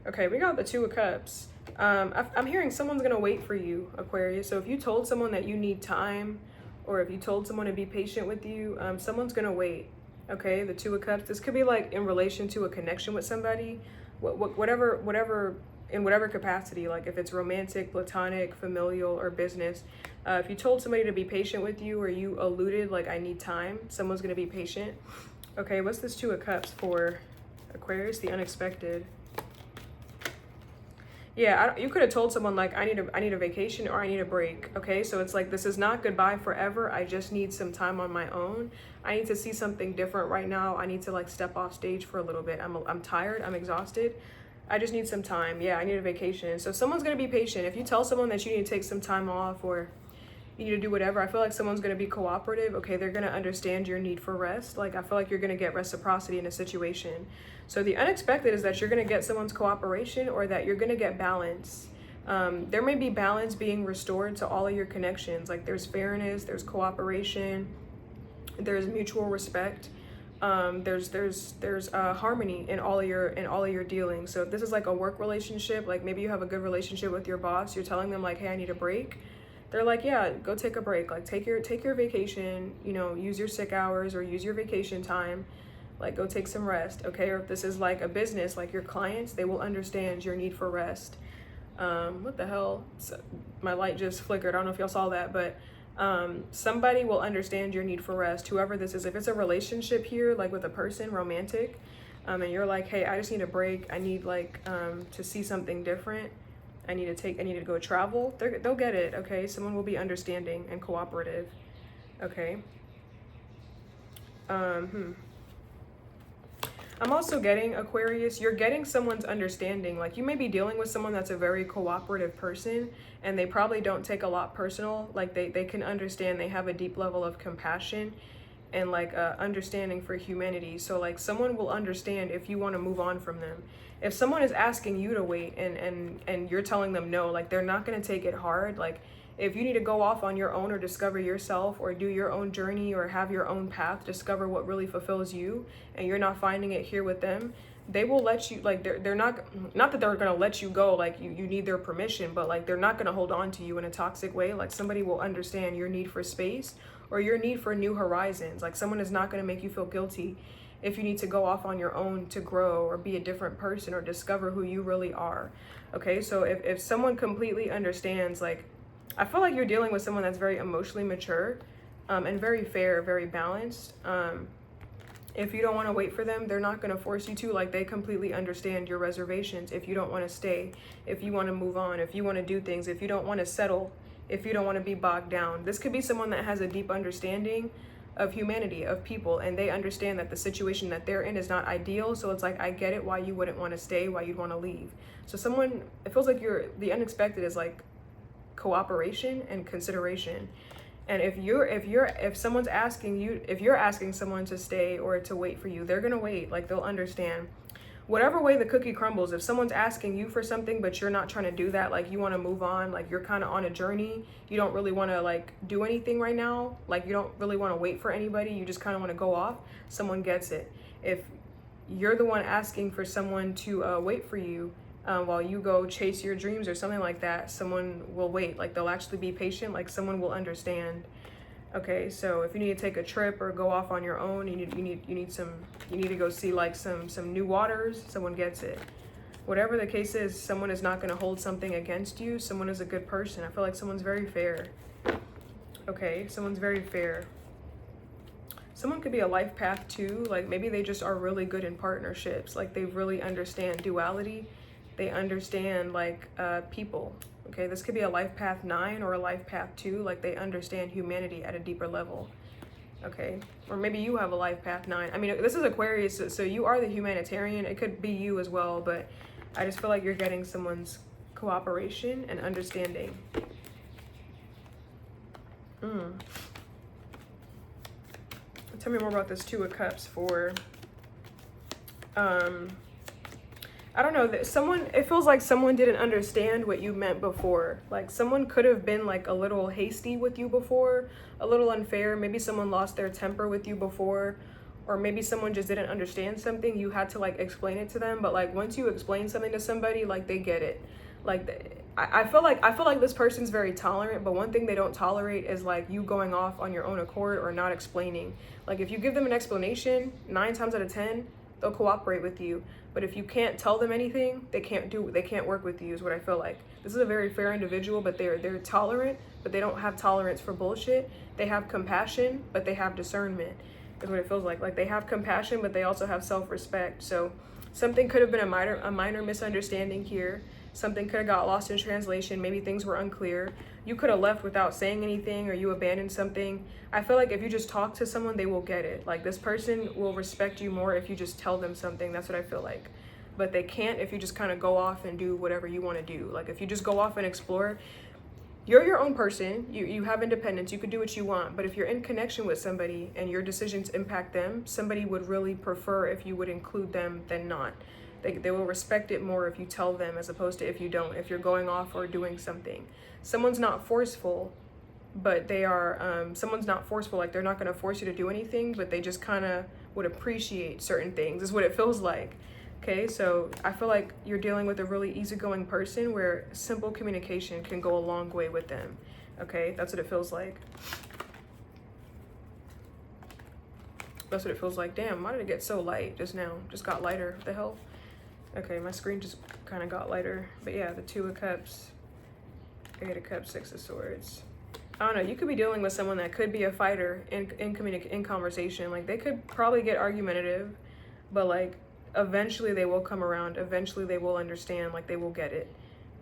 Okay, we got the Two of Cups. I'm hearing someone's gonna wait for you, Aquarius. So if you told someone that you need time, or if you told someone to be patient with you, someone's gonna wait. Okay, the Two of Cups. This could be like in relation to a connection with somebody, whatever in whatever capacity. Like if it's romantic, platonic, familial, or business. If you told somebody to be patient with you, or you alluded like I need time, someone's gonna be patient. Okay, what's this Two of Cups for Aquarius? The unexpected. Yeah, you could have told someone like I need a vacation, or I need a break. Okay, so it's like this is not goodbye forever. I just need some time on my own. I need to see something different right now. I need to like step off stage for a little bit. I'm tired. I'm exhausted. I just need some time. Yeah, I need a vacation. So someone's gonna be patient. If you tell someone that you need to take some time off, or you need to do whatever, I feel like someone's gonna be cooperative. Okay, they're gonna understand your need for rest. Like I feel like you're gonna get reciprocity in a situation. So the unexpected is that you're gonna get someone's cooperation, or that you're gonna get balance. There may be balance being restored to all of your connections. Like there's fairness, there's cooperation, there's mutual respect. There's harmony in all of your dealings. So if this is like a work relationship, like maybe you have a good relationship with your boss, you're telling them like, hey, I need a break. They're like, yeah, go take a break. Like take your vacation, you know, use your sick hours or use your vacation time. Like go take some rest, okay? Or if this is like a business, like your clients, they will understand your need for rest. What the hell? My light just flickered. I don't know if y'all saw that, but somebody will understand your need for rest, whoever this is. If it's a relationship here, like with a person, romantic, and you're like, hey, I just need a break. I need like to see something different. I need to go travel. They'll get it, okay? Someone will be understanding and cooperative, okay? I'm also getting, Aquarius, you're getting someone's understanding. Like you may be dealing with someone that's a very cooperative person, and they probably don't take a lot personal. Like they can understand, they have a deep level of compassion and like understanding for humanity. So like someone will understand if you want to move on from them. If someone is asking you to wait and you're telling them no, like they're not going to take it hard. Like if you need to go off on your own or discover yourself or do your own journey or have your own path, discover what really fulfills you, and you're not finding it here with them, they will let you, like they're not that they're going to let you go, like you need their permission, but like they're not going to hold on to you in a toxic way. Like somebody will understand your need for space or your need for new horizons. Like someone is not going to make you feel guilty if you need to go off on your own to grow or be a different person or discover who you really are. Okay, so if someone completely understands, like I feel like you're dealing with someone that's very emotionally mature and very fair, very balanced. If you don't want to wait for them, they're not going to force you to. Like they completely understand your reservations. If you don't want to stay, if you want to move on, if you want to do things, if you don't want to settle, if you don't want to be bogged down. This could be someone that has a deep understanding of humanity, of people, and they understand that the situation that they're in is not ideal. So it's like, I get it, why you wouldn't want to stay, why you'd want to leave. So someone, it feels like the unexpected is like cooperation and consideration. And if someone's asking you, if you're asking someone to stay or to wait for you, they're gonna wait. Like, they'll understand. Whatever way the cookie crumbles, if someone's asking you for something but you're not trying to do that, like you want to move on, like you're kind of on a journey, you don't really want to like do anything right now, like you don't really want to wait for anybody, you just kind of want to go off, someone gets it. If you're the one asking for someone to wait for you while you go chase your dreams or something like that, someone will wait. Like, they'll actually be patient, like someone will understand. Okay, so if you need to take a trip or go off on your own, you need to go see like some new waters, someone gets it. Whatever the case is, someone is not going to hold something against you. Someone is a good person. I feel like someone's very fair. Okay, someone's very fair. Someone could be a life path too. Like, maybe they just are really good in partnerships. Like, they really understand duality. They understand like people. Okay, this could be a life path 9 or a life path 2. Like, they understand humanity at a deeper level. Okay, or maybe you have a life path 9. I mean, this is Aquarius, so you are the humanitarian. It could be you as well, but I just feel like you're getting someone's cooperation and understanding. Tell me more about this 2 of Cups for I don't know, that someone, it feels like someone didn't understand what you meant before. Like, someone could have been like a little hasty with you before, a little unfair. Maybe someone lost their temper with you before, or maybe someone just didn't understand something. You had to like explain it to them, but like once you explain something to somebody, like they get it. Like, I feel like this person's very tolerant, but one thing they don't tolerate is like you going off on your own accord or not explaining. Like, if you give them an explanation, 9 times out of 10, they'll cooperate with you. But if you can't tell them anything, they can't work with you, is what I feel like. This is a very fair individual, but they're tolerant, but they don't have tolerance for bullshit. They have compassion, but they have discernment, is what it feels like. Like, they have compassion, but they also have self-respect. So something could have been a minor misunderstanding here. Something could have got lost in translation. Maybe things were unclear. You could have left without saying anything, or you abandoned something. I feel like if you just talk to someone, they will get it. Like, this person will respect you more if you just tell them something. That's what I feel like. But they can't if you just kind of go off and do whatever you want to do. Like, if you just go off and explore, you're your own person. You have independence. You could do what you want. But if you're in connection with somebody and your decisions impact them, somebody would really prefer if you would include them than not. They will respect it more if you tell them, as opposed to if you don't, if you're going off or doing something. Someone's not forceful, but they are, someone's not forceful, like they're not going to force you to do anything, but they just kind of would appreciate certain things, is what it feels like. Okay, so I feel like you're dealing with a really easygoing person where simple communication can go a long way with them. Okay, that's what it feels like. That's what it feels like. Damn, why did it get so light just now? Just got lighter. What the hell? Okay, my screen just kind of got lighter. But yeah, the 2 of Cups, 8 of Cups, 6 of Swords. I don't know, you could be dealing with someone that could be a fighter in conversation. Like, they could probably get argumentative, but like eventually they will come around. Eventually they will understand, like they will get it.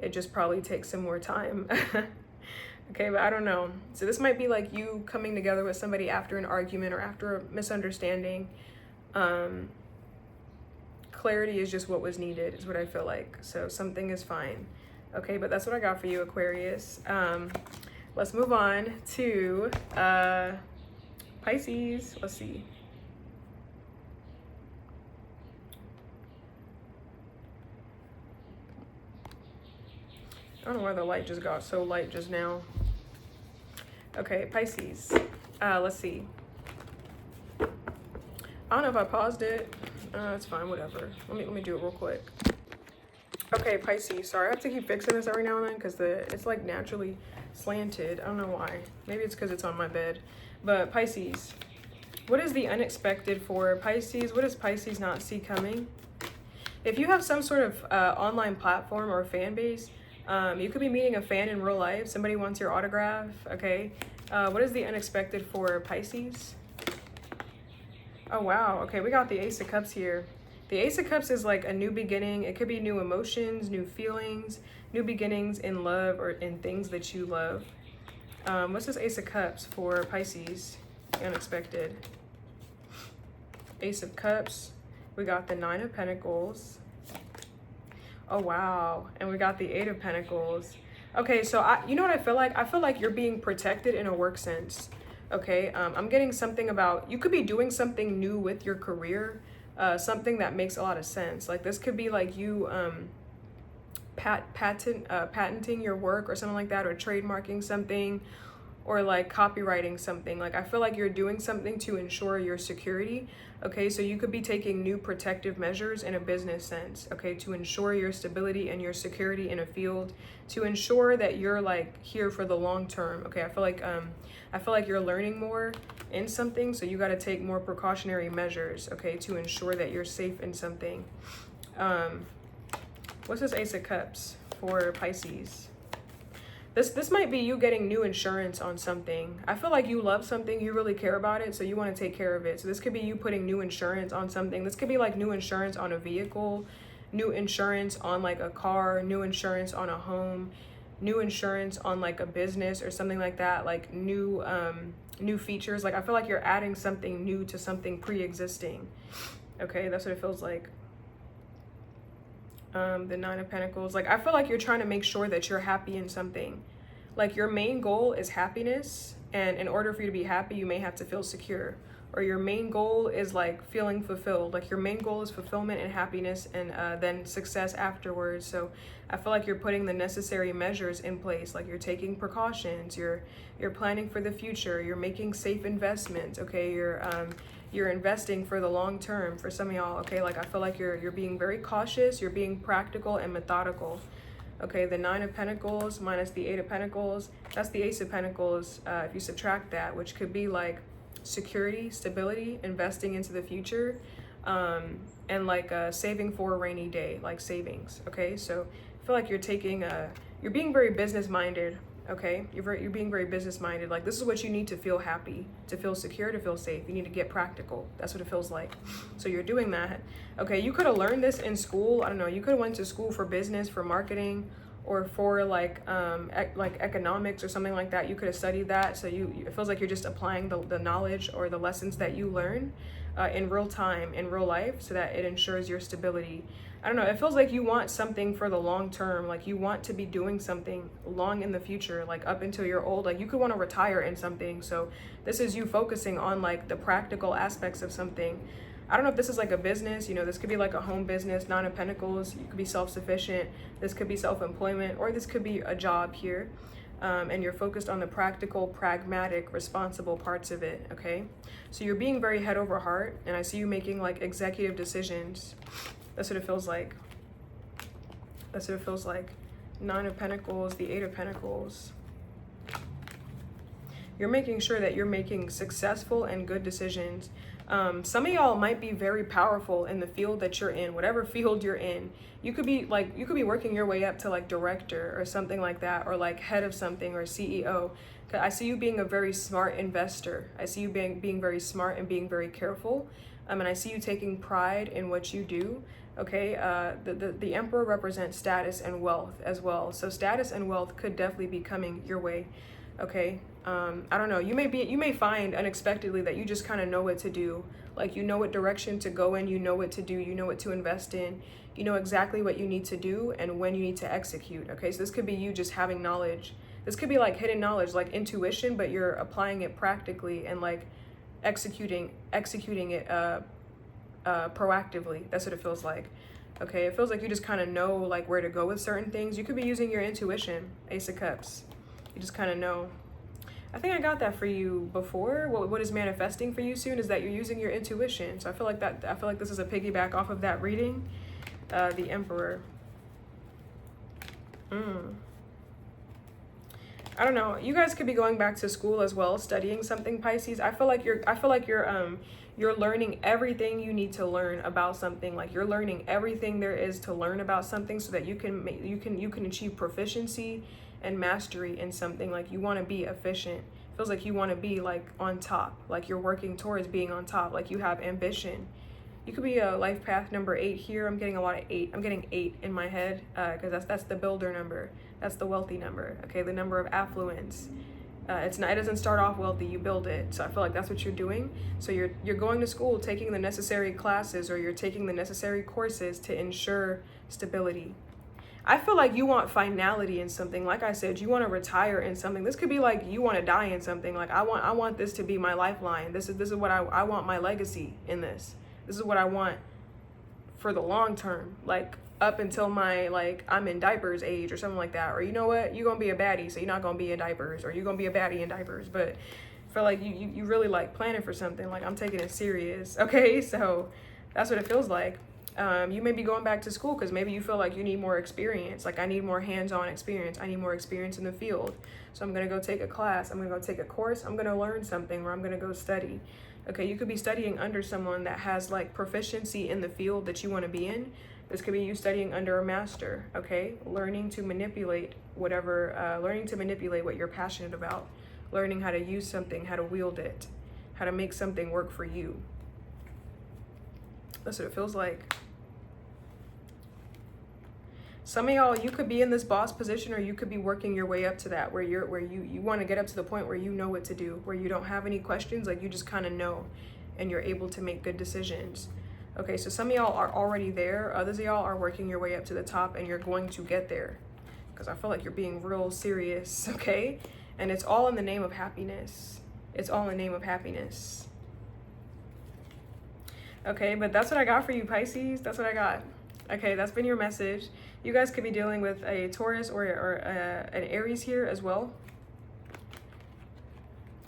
It just probably takes some more time. Okay, but I don't know. So this might be like you coming together with somebody after an argument or after a misunderstanding. Clarity is just what was needed, is what I feel like. So something is fine. Okay, but that's what I got for you, Aquarius. Let's move on to Pisces. Let's see. I don't know why the light just got so light just now. Okay, Pisces. Let's see. I don't know if I paused it. It's fine, whatever. Let me do it real quick. Okay, Pisces. Sorry, I have to keep fixing this every now and then because it's like naturally slanted. I don't know why. Maybe it's because it's on my bed. But Pisces, what is the unexpected for Pisces? What does Pisces not see coming? If you have some sort of online platform or fan base, you could be meeting a fan in real life. Somebody wants your autograph. Okay. What is the unexpected for Pisces? Oh, wow. Okay, we got the Ace of Cups here. The Ace of Cups is like a new beginning. It could be new emotions, new feelings, new beginnings in love or in things that you love. What's this Ace of Cups for Pisces? Unexpected. Ace of Cups. We got the Nine of Pentacles. Oh, wow. And we got the Eight of Pentacles. Okay, so you know what I feel like? I feel like you're being protected in a work sense. Okay, I'm getting something about, you could be doing something new with your career, something that makes a lot of sense. Like this could be like you patenting your work or something like that, or trademarking something, or like copywriting something. Like I feel like you're doing something to ensure your security. Okay, so you could be taking new protective measures in a business sense, okay, to ensure your stability and your security in a field, to ensure that you're like here for the long term. Okay, I feel like you're learning more in something, so you got to take more precautionary measures, okay, to ensure that you're safe in something. What's this Ace of Cups for Pisces? This might be you getting new insurance on something. I feel like you love something, you really care about it, so you want to take care of it. So this could be you putting new insurance on something. This could be like new insurance on a vehicle, new insurance on like a car, new insurance on a home, new insurance on like a business or something like that, like new features. Like I feel like you're adding something new to something pre-existing. Okay, that's what it feels like. The Nine of Pentacles. Like I feel like you're trying to make sure that you're happy in something. Like your main goal is happiness, and in order for you to be happy, you may have to feel secure. Or your main goal is like feeling fulfilled. Like your main goal is fulfillment and happiness, and then success afterwards. So I feel like you're putting the necessary measures in place. Like you're taking precautions, you're planning for the future, you're making safe investments. Okay, you're investing for the long term for some of y'all. Okay, like I feel like you're being very cautious, you're being practical and methodical. Okay, the Nine of Pentacles minus the Eight of Pentacles, that's the Ace of Pentacles, if you subtract that, which could be like security, stability, investing into the future, and like saving for a rainy day, like savings. Okay, so I feel like you're being very business minded. Okay, you're being very business minded. Like this is what you need to feel happy, to feel secure, to feel safe. You need to get practical. That's what it feels like. So you're doing that. Okay, you could have learned this in school. I don't know. You could have went to school for business, for marketing, or for like economics or something like that. You could have studied that. So it feels like you're just applying the knowledge or the lessons that you learn in real time, in real life, so that it ensures your stability. I don't know, it feels like you want something for the long term. Like you want to be doing something long in the future, like up until you're old. Like you could want to retire in something. So this is you focusing on like the practical aspects of something. I don't know if this is like a business, you know, this could be like a home business, Nine of Pentacles. You could be self-sufficient. This could be self-employment, or this could be a job here. And you're focused on the practical, pragmatic, responsible parts of it, okay? So you're being very head over heart, and I see you making like executive decisions. That's what it feels like. That's what it feels like. Nine of Pentacles, the Eight of Pentacles. You're making sure that you're making successful and good decisions. Some of y'all might be very powerful in the field that you're in, whatever field you're in. You could be working your way up to like director or something like that, or like head of something, or CEO. I see you being a very smart investor. I see you being very smart and being very careful. And I see you taking pride in what you do. Okay, the Emperor represents status and wealth as well. So status and wealth could definitely be coming your way. Okay, I don't know. You may find unexpectedly that you just kind of know what to do. Like you know what direction to go in. You know what to do. You know what to invest in. You know exactly what you need to do and when you need to execute. Okay, so this could be you just having knowledge. This could be like hidden knowledge, like intuition, but you're applying it practically and like executing it proactively. That's what it feels like. Okay, it feels like you just kind of know like where to go with certain things. You could be using your intuition. Ace of Cups. You just kind of know. I think I got that for you before. What is manifesting for you soon is that you're using your intuition. So I feel like this is a piggyback off of that reading. The Emperor. I don't know. You guys could be going back to school as well, studying something, Pisces. I feel like you're learning everything you need to learn about something. Like you're learning everything there is to learn about something, so that you can achieve proficiency and mastery in something. Like you want to be efficient. It feels like you want to be like on top. Like you're working towards being on top. Like you have ambition. You could be a life path number 8 here. I'm getting a lot of 8. I'm getting 8 in my head because that's the builder number. That's the wealthy number. Okay, the number of affluence. It's not, it doesn't start off wealthy, you build it. So I feel like that's what you're doing. So you're going to school, taking the necessary classes, or you're taking the necessary courses to ensure stability. I feel like you want finality in something. Like I said, you want to retire in something. This could be like you want to die in something. Like I want this to be my lifeline. This is what I want, my legacy in this. This is what I want for the long term. Like up until my, like, I'm in diapers age or something like that. Or you know what, you're gonna be a baddie, so you're not gonna be in diapers, or you're gonna be a baddie in diapers. But I feel like you really like planning for something. Like I'm taking it serious. Okay, so that's what it feels like. You may be going back to school because maybe you feel like you need more experience. Like I need more hands-on experience. I need more experience in the field. So I'm gonna go take a class. I'm gonna go take a course. I'm gonna learn something, or I'm gonna go study. Okay, you could be studying under someone that has like proficiency in the field that you want to be in. This could be you studying under a master. Okay, learning to manipulate whatever, learning to manipulate what you're passionate about, learning how to use something, how to wield it, how to make something work for you. That's what it feels like. Some of y'all, you could be in this boss position, or you could be working your way up to that, where you want to get up to the point where you know what to do, where you don't have any questions, like you just kind of know, and you're able to make good decisions. Okay, so some of y'all are already there. Others of y'all are working your way up to the top, and you're going to get there, because I feel like you're being real serious. Okay, and it's all in the name of happiness. It's all in the name of happiness. Okay, but that's what I got for you, Pisces. That's what I got. Okay, that's been your message. You guys could be dealing with a Taurus or an Aries here as well.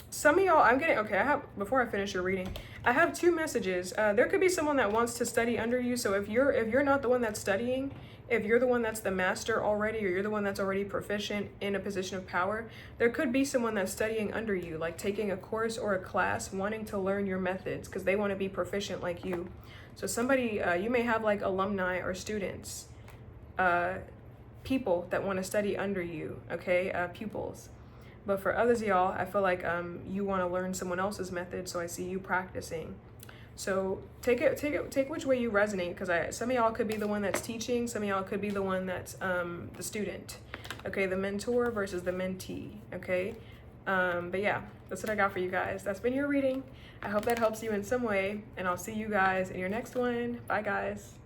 Some of y'all, I'm getting, okay, before I finish your reading, I have two messages. There could be someone that wants to study under you. So if you're not the one that's studying, if you're the one that's the master already, or you're the one that's already proficient in a position of power, there could be someone that's studying under you, like taking a course or a class, wanting to learn your methods because they want to be proficient like you. So somebody, you may have like alumni or students, people that want to study under you, okay, pupils. But for others of y'all, I feel like you want to learn someone else's method, so I see you practicing. So take which way you resonate, because some of y'all could be the one that's teaching, some of y'all could be the one that's the student, okay, the mentor versus the mentee, okay. But yeah, that's what I got for you guys. That's been your reading. I hope that helps you in some way, and I'll see you guys in your next one. Bye, guys.